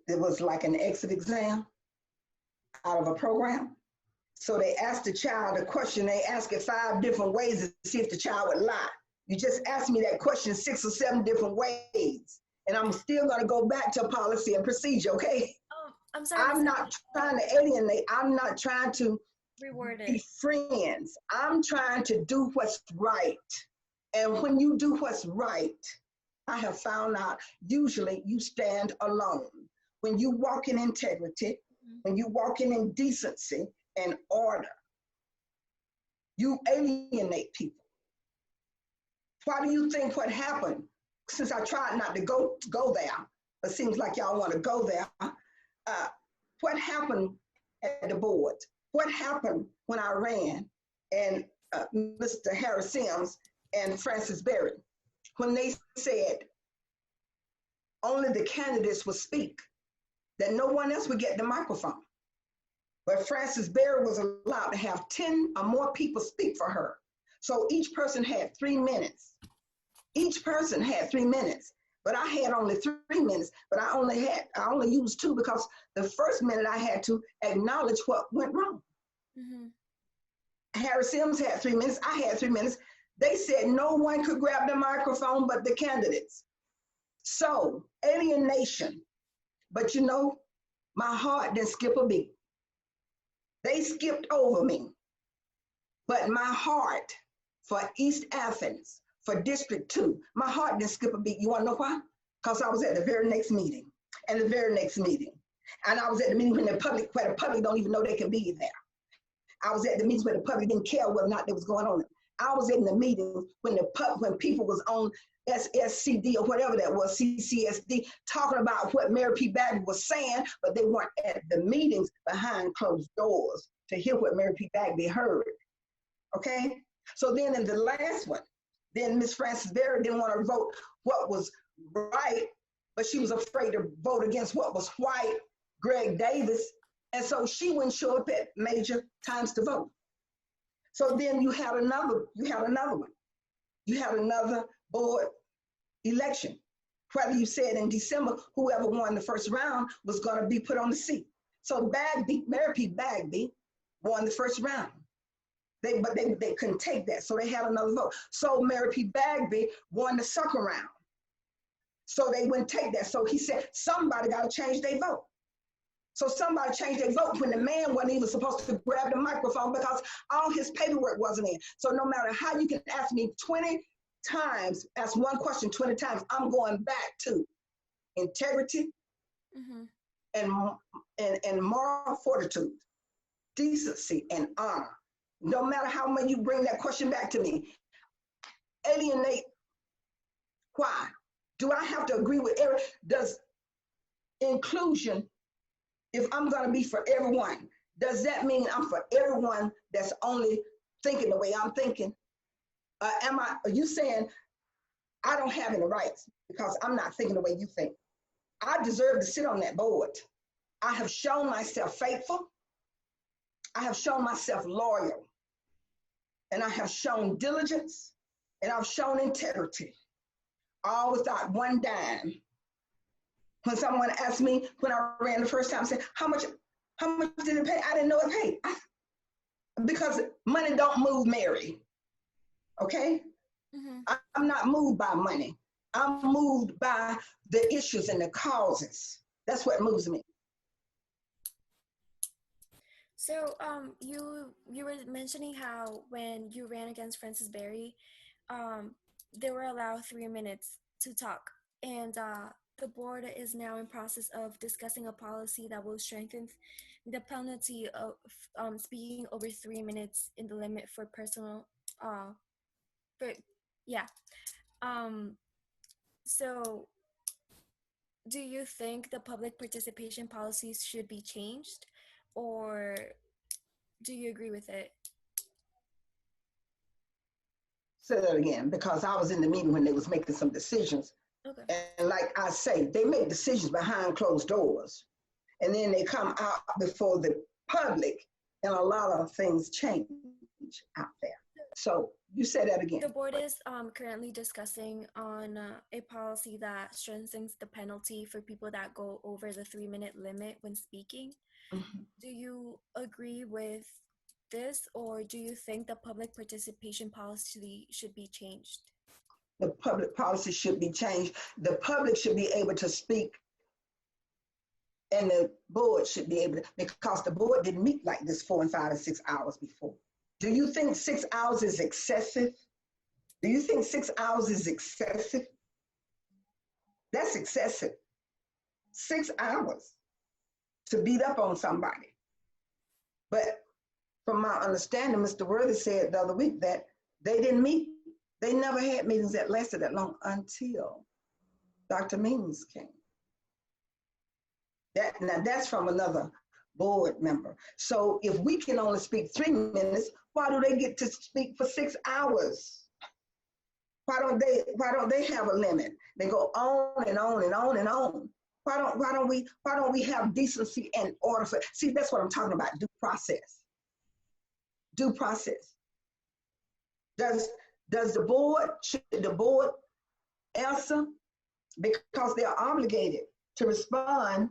was like an exit exam out of a program. So they asked the child a question, they asked it 5 different ways to see if the child would lie. You just asked me that question 6 or 7 different ways, and I'm still gonna go back to policy and procedure, okay? I'm sorry. I'm not trying to alienate, I'm not trying to be friends. I'm trying to do what's right. And when you do what's right, I have found out, usually you stand alone. When you walk in integrity, when you walk in decency and order, you alienate people. Why do you think what happened? Since I tried not to go there, but it seems like y'all want to go there. What happened at the board? What happened when I ran? And Mr. Harry Sims and Francis Berry, when they said only the candidates would speak, that no one else would get the microphone. But Francis Berry was allowed to have 10 or more people speak for her. So each person had 3 minutes. Each person had 3 minutes, but I had only 3 minutes, but I only used 2 because the first minute I had to acknowledge what went wrong. Mm-hmm. Harry Sims had 3 minutes, I had 3 minutes. They said no one could grab the microphone but the candidates. So, alienation. But you know, my heart didn't skip a beat. They skipped over me. But my heart for East Athens, for District 2, my heart didn't skip a beat. You wanna know why? Because I was at the very next meeting, and the very next meeting. And I was at the meeting where the public don't even know they can be there. I was at the meetings where the public didn't care whether or not there was going on. I was in the meetings when people was on SSCD or whatever that was, CCSD, talking about what Mary P. Bagby was saying, but they weren't at the meetings behind closed doors to hear what Mary P. Bagby heard. Okay? So then in the last one, then Miss Francis Berry didn't want to vote what was right, but she was afraid to vote against what was white, Greg Davis, and so she wouldn't show up at major times to vote. So then you had another one. You had another board election. Whether you said in December, whoever won the first round was going to be put on the seat. So Mary P. Bagby won the first round. They couldn't take that, so they had another vote. So Mary P. Bagby won the second round. So they wouldn't take that. So he said, somebody got to change their vote. So somebody changed their vote when the man wasn't even supposed to grab the microphone because all his paperwork wasn't in. So no matter how you can ask me 20 times, ask one question 20 times, I'm going back to integrity and moral fortitude, decency and honor. No matter how much you bring that question back to me, alienate, why? Do I have to agree with every, does inclusion, if I'm going to be for everyone, does that mean I'm for everyone that's only thinking the way I'm thinking? Are you saying I don't have any rights because I'm not thinking the way you think? I deserve to sit on that board. I have shown myself faithful. I have shown myself loyal. And I have shown diligence. And I've shown integrity. All without one dime. When someone asked me when I ran the first time, I said, how much did it pay? I didn't know it paid. Because money don't move Mary. Okay? I'm not moved by money. I'm moved by the issues and the causes. That's what moves me. So you were mentioning how when you ran against Francis Berry, they were allowed 3 minutes to talk. And the board is now in process of discussing a policy that will strengthen the penalty of speaking over 3 minutes in the limit for personal, so do you think the public participation policies should be changed, or do you agree with it? Say that again, because I was in the meeting when they was making some decisions. Okay. And like I say, they make decisions behind closed doors. And then they come out before the public, and a lot of things change out there. So you say that again. The board is currently discussing on a policy that strengthens the penalty for people that go over the 3 minute limit when speaking. Do you agree with this, or do you think the public participation policy should be changed? The public policy should be changed. The public should be able to speak, and the board should be able to, because the board didn't meet like this 4 and 5 and 6 hours before. Do you think 6 hours is excessive? Do you think 6 hours is excessive? That's excessive. 6 hours to beat up on somebody. But from my understanding, Mr. Worthy said the other week that they didn't meet. They never had meetings that lasted that long until Dr. Means came. Now that's from another board member. So if we can only speak 3 minutes, why do they get to speak for 6 hours? Why don't they have a limit? They go on and on and on and on. Why don't we have decency and order for, see, that's what I'm talking about, due process. Due process. Should the board answer? Because they're obligated to respond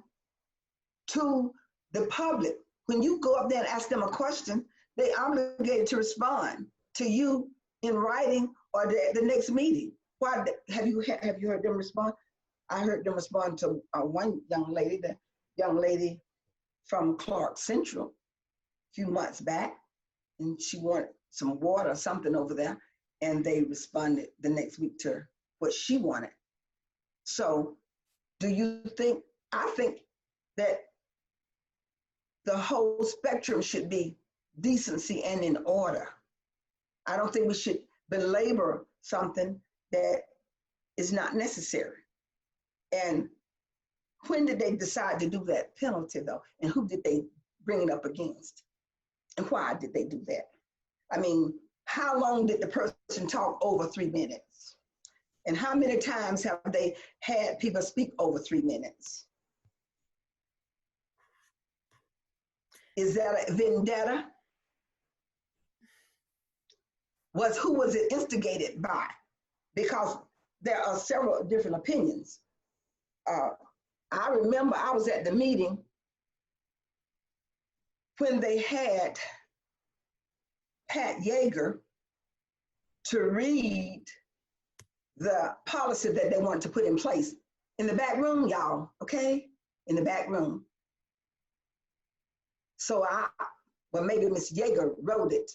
to the public. When you go up there and ask them a question, they're obligated to respond to you in writing or the next meeting. Why have you heard them respond? I heard them respond to one young lady, the young lady from Clark Central, a few months back, and she wanted some water or something over there, and they responded the next week to what she wanted. So do you think, I think that the whole spectrum should be decency and in order. I don't think we should belabor something that is not necessary. And when did they decide to do that penalty though? And who did they bring it up against? And why did they do that? I mean, how long did the person talk over 3 minutes? And how many times have they had people speak over 3 minutes? Is that a vendetta? Who was it instigated by? Because there are several different opinions. I remember I was at the meeting when they had Pat Yeager to read the policy that they wanted to put in place in the back room, y'all, okay? In the back room. So well, maybe Ms. Yeager wrote it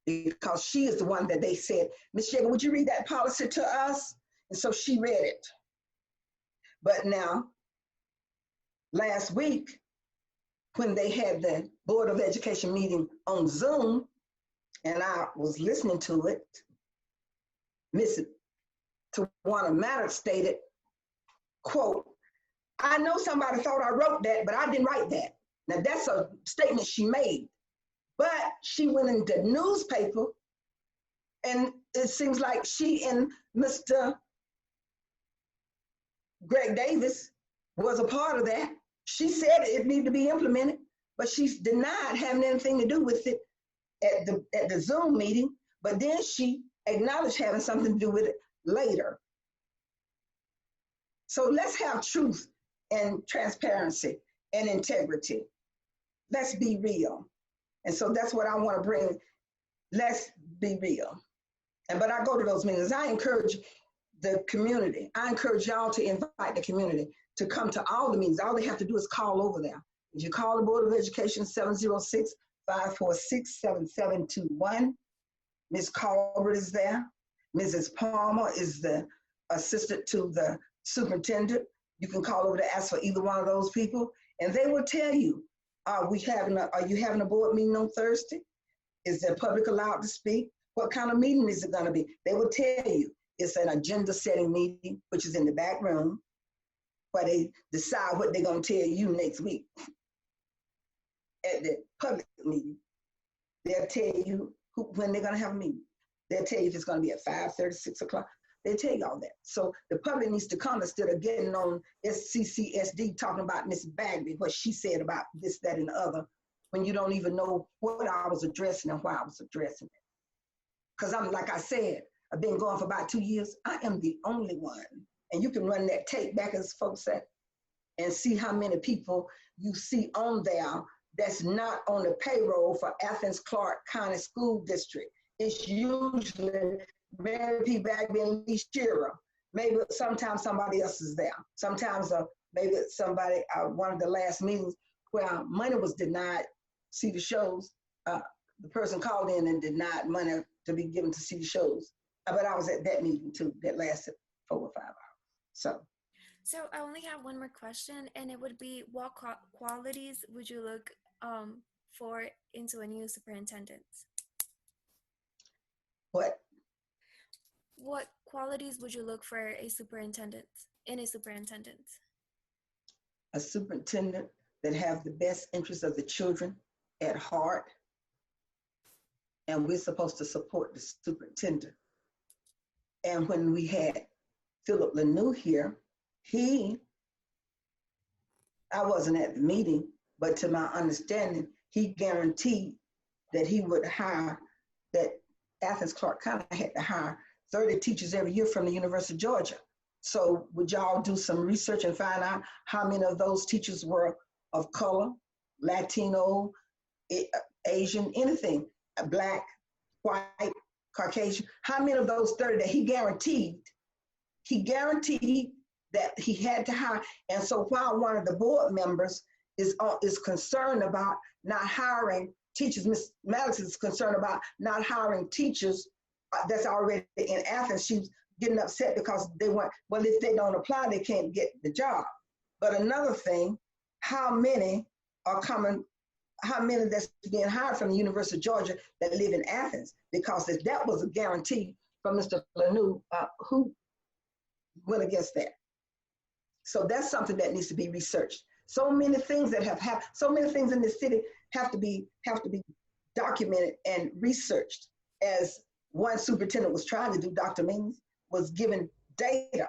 because she is the one that they said, Ms. Yeager, would you read that policy to us? And so she read it. But now, last week, when they had the Board of Education meeting on Zoom, and I was listening to it, Ms. Tawana Maddox stated, quote, I know somebody thought I wrote that, but I didn't write that. Now that's a statement she made, but she went in the newspaper and it seems like she and Mr. Greg Davis was a part of that. She said it needed to be implemented, but she's denied having anything to do with it at the Zoom meeting, but then she acknowledged having something to do with it later. So let's have truth and transparency and integrity. Let's be real. And so that's what I want to bring. Let's be real. But I go to those meetings. I encourage the community. I encourage y'all to invite the community to come to all the meetings. All they have to do is call over there. If you call the Board of Education, 706-546-7721, Ms. Colbert is there. Mrs. Palmer is the assistant to the superintendent. You can call over to ask for either one of those people, and they will tell you, are you having a board meeting on Thursday? Is the public allowed to speak? What kind of meeting is it going to be? They will tell you. It's an agenda setting meeting, which is in the back room, where they decide what they're going to tell you next week. At the public meeting, they'll tell you when they're going to have a meeting. They'll tell you if it's going to be at 5:30, 6 o'clock. They tell you all that. So the public needs to come instead of getting on CCSD talking about Miss Bagby, what she said about this, that, and the other, when you don't even know what I was addressing and why I was addressing it. Because like I said, I've been going for about 2 years. I am the only one. And you can run that tape back, as folks said, and see how many people you see on there that's not on the payroll for Athens-Clarke County School District. It's usually Mary Bagby and Lee Shearer. Maybe sometimes somebody else is there. Sometimes maybe somebody, one of the last meetings where money was denied, see the shows, the person called in and denied money to be given to see the shows. But I was at that meeting too, that lasted 4 or 5 hours. So I only have one more question, and it would be, what qualities would you look for into a new superintendent? What qualities would you look for a superintendent, in a superintendent? A superintendent that have the best interests of the children at heart. And we're supposed to support the superintendent. And when we had Philip Lanou here, I wasn't at the meeting, but to my understanding, he guaranteed that he would hire, that Athens Clarke County had to hire 30 teachers every year from the University of Georgia. So would y'all do some research and find out how many of those teachers were of color, Latino, Asian, anything, Black, white, Caucasian? How many of those 30 that he guaranteed that he had to hire? And so while one of the board members is concerned about not hiring teachers, Ms. Maddox is concerned about not hiring teachers that's already in Athens. She's getting upset because they want, well, if they don't apply, they can't get the job. But another thing, how many are coming, how many that's being hired from the University of Georgia that live in Athens? Because if that was a guarantee from Mr. Lanou, who went against that? So that's something that needs to be researched. So many things that have happened, so many things in this city have to be documented and researched. As one superintendent was trying to do, Dr. Means, was given data,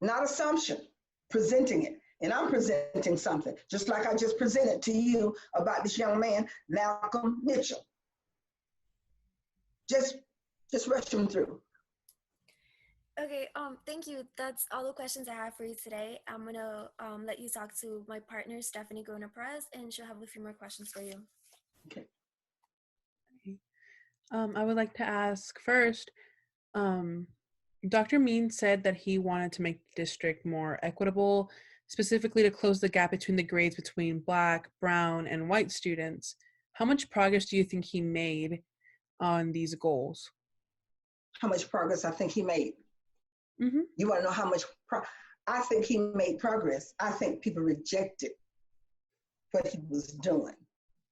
not assumption, presenting it. And I'm presenting something, just like I just presented to you about this young man, Malcolm Mitchell. Just rush him through. Okay, thank you. That's all the questions I have for you today. I'm gonna let you talk to my partner, Stephany Gaona-Perez, and she'll have a few more questions for you. Okay. I would like to ask first, Dr. Means said that he wanted to make the district more equitable, specifically to close the gap between the grades between Black, brown, and white students. How much progress do you think he made on these goals? How much progress I think he made? Mm-hmm. You want to know how much? I think he made progress. I think people rejected what he was doing.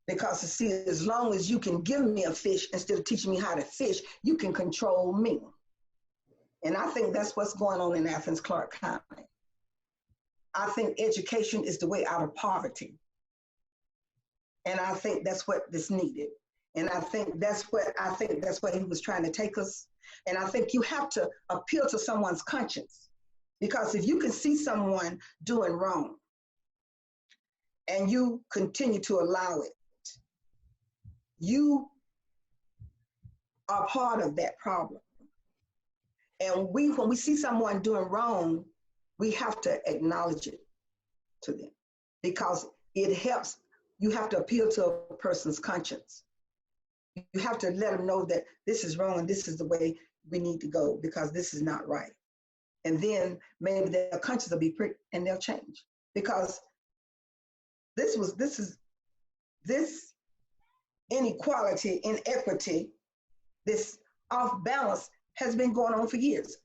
Because to see, as long as you can give me a fish instead of teaching me how to fish, you can control me. And I think that's what's going on in Athens Clarke County. I think education is the way out of poverty. And I think that's what is needed. And I think that's what he was trying to take us. And I think you have to appeal to someone's conscience. Because if you can see someone doing wrong and you continue to allow it, you are part of that problem. And when we see someone doing wrong, we have to acknowledge it to them, because it helps. You have to appeal to a person's conscience. You have to let them know that this is wrong and this is the way we need to go, because this is not right. And then maybe their conscience will be pricked and they'll change. Because this inequality, inequity, this off balance has been going on for years.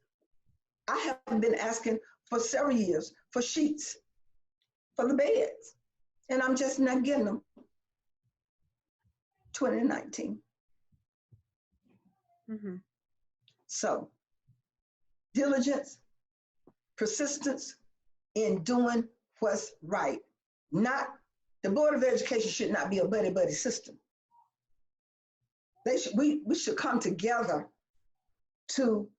I have been asking for several years for sheets for the beds, and I'm just not getting them. 2019. Mm-hmm. So, diligence, persistence in doing what's right. Not, the Board of Education should not be a buddy-buddy system. We should come together to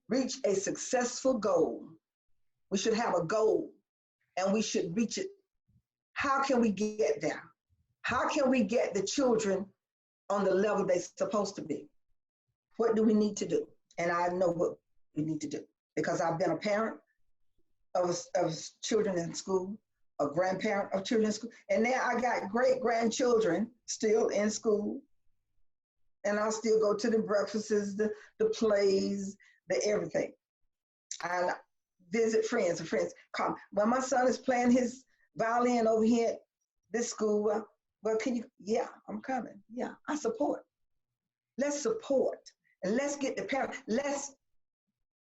reach a successful goal. We should have a goal and we should reach it. How can we get there? How can we get the children on the level they're supposed to be? What do we need to do? And I know what we need to do, because I've been a parent of children in school, a grandparent of children in school, and now I got great-grandchildren still in school. And I'll still go to the breakfasts, the plays, the everything. I visit friends, and friends come. When my son is playing his violin over here at this school, well, can you? Yeah, I'm coming. Yeah, I support. Let's support, and let's get the parents. Let's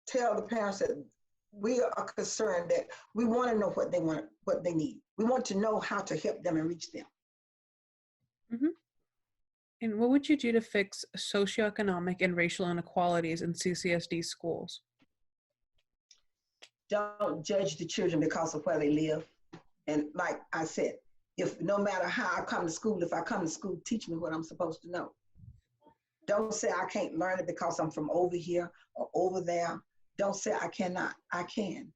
tell the parents that we are concerned, that we want to know what they want, what they need. We want to know how to help them and reach them. Mm-hmm. And what would you do to fix socioeconomic and racial inequalities in CCSD schools? Don't judge the children because of where they live. And like I said, if no matter how I come to school, if I come to school, teach me what I'm supposed to know. Don't say I can't learn it because I'm from over here or over there. Don't say I cannot. I can.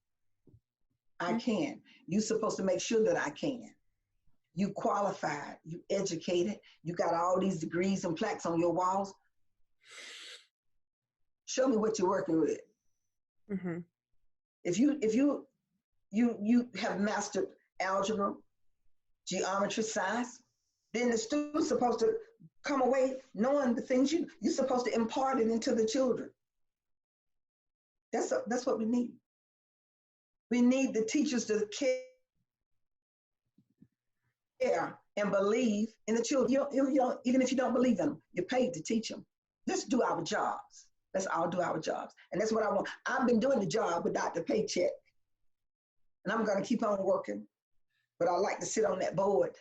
I can. You're supposed to make sure that I can. You qualified, you educated, you got all these degrees and plaques on your walls. Show me what you're working with. Mm-hmm. If you have mastered algebra, geometry, science, then the student's supposed to come away knowing the things you're supposed to impart it into the children. That's what we need. We need the teachers to care and believe in the children. Even if you don't believe in them, you're paid to teach them. Let's do our jobs. Let's all do our jobs. And that's what I want. I've been doing the job without the paycheck. And I'm going to keep on working. But I like to sit on that board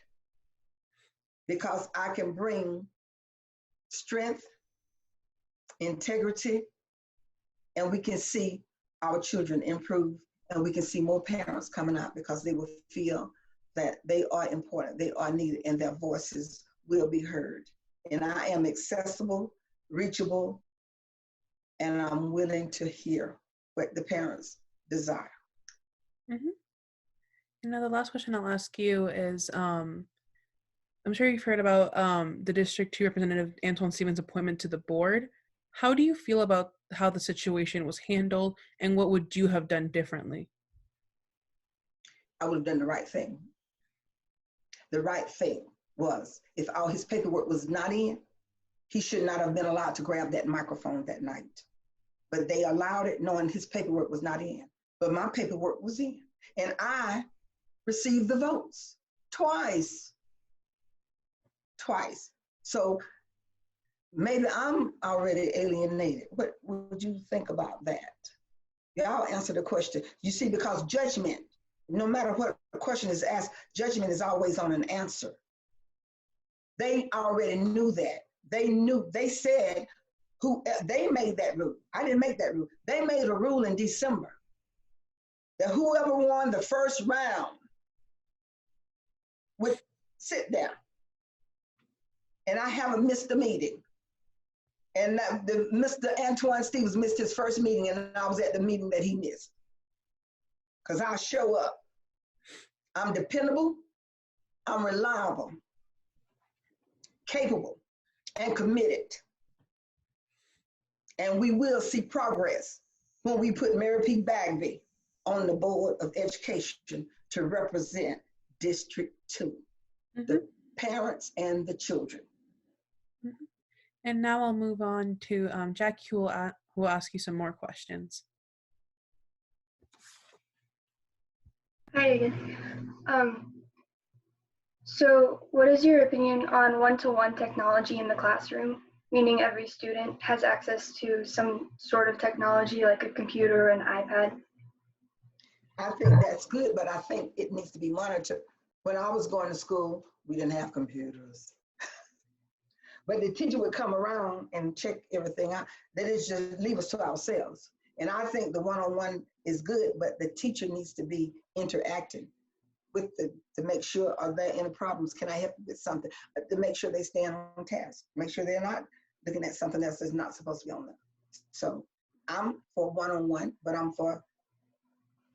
because I can bring strength, integrity, and we can see our children improve, and we can see more parents coming out because they will feel that they are important, they are needed, and their voices will be heard. And I am accessible, reachable, and I'm willing to hear what the parents desire. Mm-hmm. Now, the last question I'll ask you is, I'm sure you've heard about the District 2 Representative Antoine Stevens' appointment to the board. How do you feel about how the situation was handled, and what would you have done differently? I would have done the right thing. The right thing was, if all his paperwork was not in, he should not have been allowed to grab that microphone that night. But they allowed it knowing his paperwork was not in. But my paperwork was in. And I received the votes twice. So maybe I'm already alienated. What would you think about that? Y'all answer the question. You see, because judgment, no matter what question is asked, judgment is always on an answer. They already knew that. They said, they made that rule. I didn't make that rule. They made a rule in December that whoever won the first round would sit there. And I haven't missed a meeting. And Mr. Antoine Stevens missed his first meeting, and I was at the meeting that he missed. Because I show up. I'm dependable, I'm reliable, capable, and committed. And we will see progress when we put Mary P. Bagby on the Board of Education to represent District 2, the parents and the children. And now I'll move on to Jackie, who will ask you some more questions. Hi again. So what is your opinion on one-to-one technology in the classroom, meaning every student has access to some sort of technology like a computer or an iPad? I think that's good, but I think it needs to be monitored. When I was going to school, we didn't have computers. But the teacher would come around and check everything out. They didn't just leave us to ourselves. And I think the one-on-one is good, but the teacher needs to be interacting with to make sure, are there any problems? Can I help you with something? To make sure they stay on task. Make sure they're not looking at something else that's not supposed to be on there. So I'm for one-on-one, but I'm for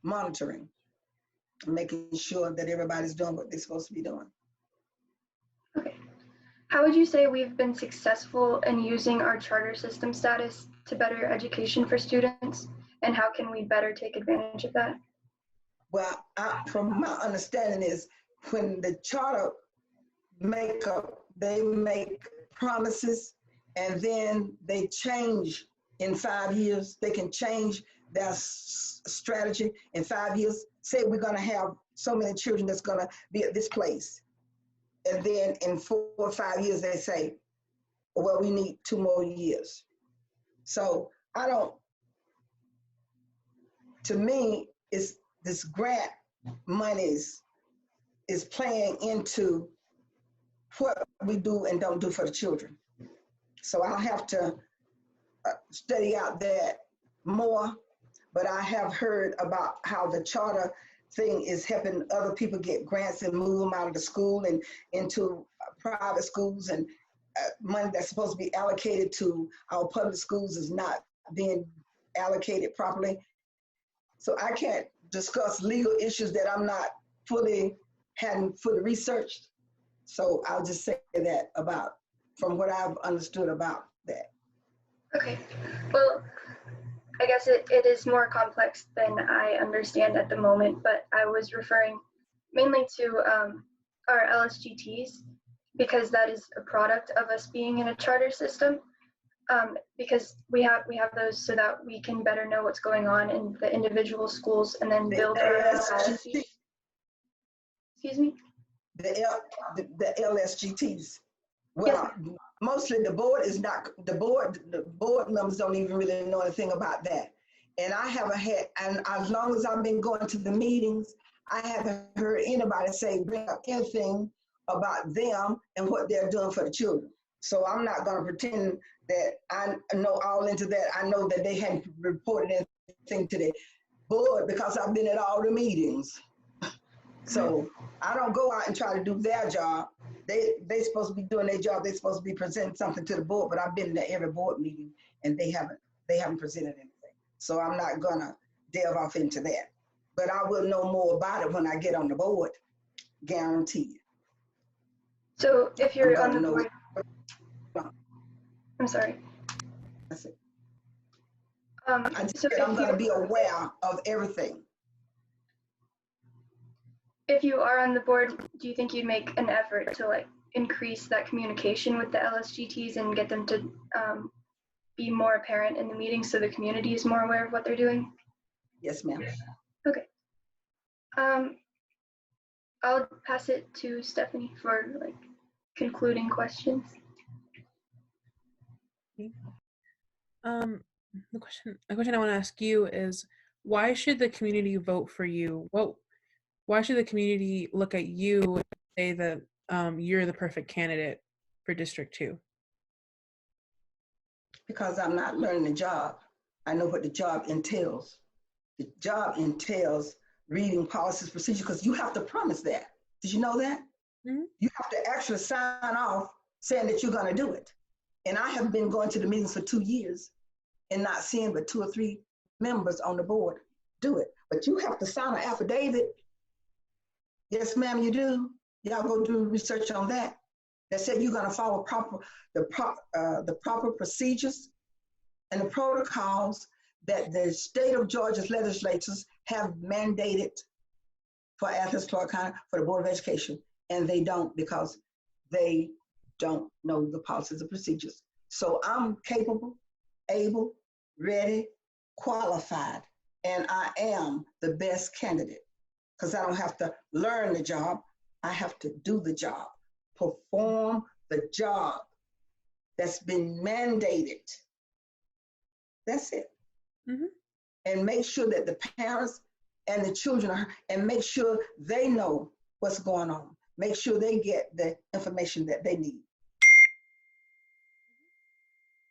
monitoring, making sure that everybody's doing what they're supposed to be doing. Okay. How would you say we've been successful in using our charter system status to better education for students? And how can we better take advantage of that? Well, from my understanding is when the charter they make promises and then they change in 5 years. They can change their strategy in 5 years. Say we're going to have so many children that's going to be at this place. And then in 4 or 5 years, they say, well, we need 2 more years. So to me, it's this grant monies is playing into what we do and don't do for the children. So I'll have to study out that more, but I have heard about how the charter thing is helping other people get grants and move them out of the school and into private schools, and money that's supposed to be allocated to our public schools is not being allocated properly. So I can't discuss legal issues that I'm not hadn't fully researched. So I'll just say that about, from what I've understood about that. Okay, well, I guess it is more complex than I understand at the moment, but I was referring mainly to our LSGTs, because that is a product of us being in a charter system, because we have those so that we can better know what's going on in the individual schools and then build our policies. Excuse me? The LSGTs. Well, yes. Mostly the board members don't even really know anything about that. And I haven't had, and as long as I've been going to the meetings, I haven't heard anybody bring up anything about them and what they're doing for the children. So I'm not going to pretend that I know all into that. I know that they hadn't reported anything to the board because I've been at all the meetings. So I don't go out and try to do their job. They supposed to be doing their job. They're supposed to be presenting something to the board, but I've been to every board meeting and they haven't presented anything. So I'm not gonna delve off into that. But I will know more about it when I get on the board, guaranteed. So if you're on the board, I'm sorry. That's it. I'm gonna be aware of everything. If you are on the board, do you think you'd make an effort to increase that communication with the LSGTs and get them to be more apparent in the meetings so the community is more aware of what they're doing? Yes, ma'am. Okay. I'll pass it to Stephany for concluding questions. The question I want to ask you is, why should the community vote for you? Why should the community look at you and say that you're the perfect candidate for District 2? Because I'm not learning the job. I know what the job entails. The job entails reading policies, procedures, because you have to promise that. Did you know that? Mm-hmm. You have to actually sign off saying that you're going to do it. And I have been going to the meetings for 2 years and not seeing but 2 or 3 members on the board do it. But you have to sign an affidavit. Yes, ma'am, you do. Y'all go do research on that. That said you're going to follow the proper procedures and the protocols that the state of Georgia's legislatures have mandated for Athens, Clarke County, for the Board of Education. And they don't, because they don't know the policies and procedures. So I'm capable, able, ready, qualified, and I am the best candidate, because I don't have to learn the job. I have to do the job, perform the job that's been mandated. That's it. Mm-hmm. And make sure that the parents and the children and make sure they know what's going on. Make sure they get the information that they need.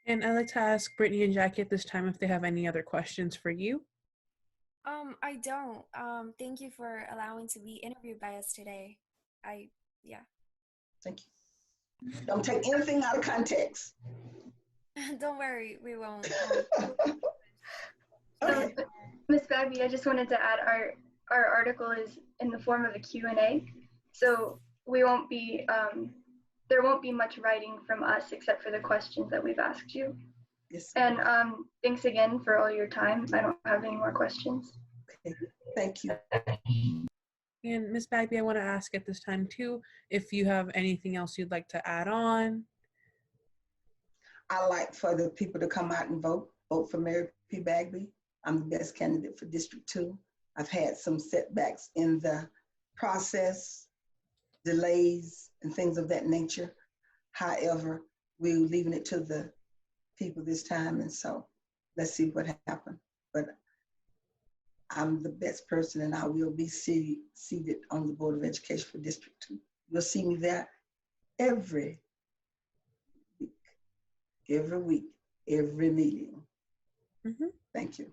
And I'd like to ask Brittany and Jackie at this time if they have any other questions for you. I don't. Thank you for allowing to be interviewed by us today. Yeah. Thank you. Don't take anything out of context. Don't worry, we won't. Okay. Ms. Bagby, I just wanted to add our article is in the form of a Q&A, so we won't be there won't be much writing from us except for the questions that we've asked you. Yes. And thanks again for all your time. I don't have any more questions. Okay. Thank you. And Ms. Bagby, I want to ask at this time too, if you have anything else you'd like to add on. I like for the people to come out and vote for Mary Bagby. I'm the best candidate for District 2. I've had some setbacks in the process, delays and things of that nature. However, we're leaving it to the people this time, and so let's see what happens. But I'm the best person, and I will be seated on the Board of Education for District 2. You'll see me there every week, every meeting. Mm-hmm. Thank you.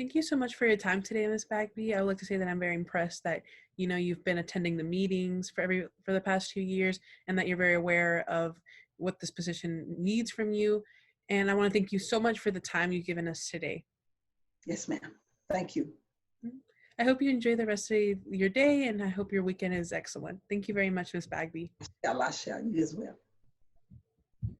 Thank you so much for your time today, Ms. Bagby. I would like to say that I'm very impressed that you've been attending the meetings for the past 2 years, and that you're very aware of what this position needs from you. And I want to thank you so much for the time you've given us today. Yes, ma'am. Thank you. I hope you enjoy the rest of your day, and I hope your weekend is excellent. Thank you very much, Ms. Bagby. Allah shall you as well.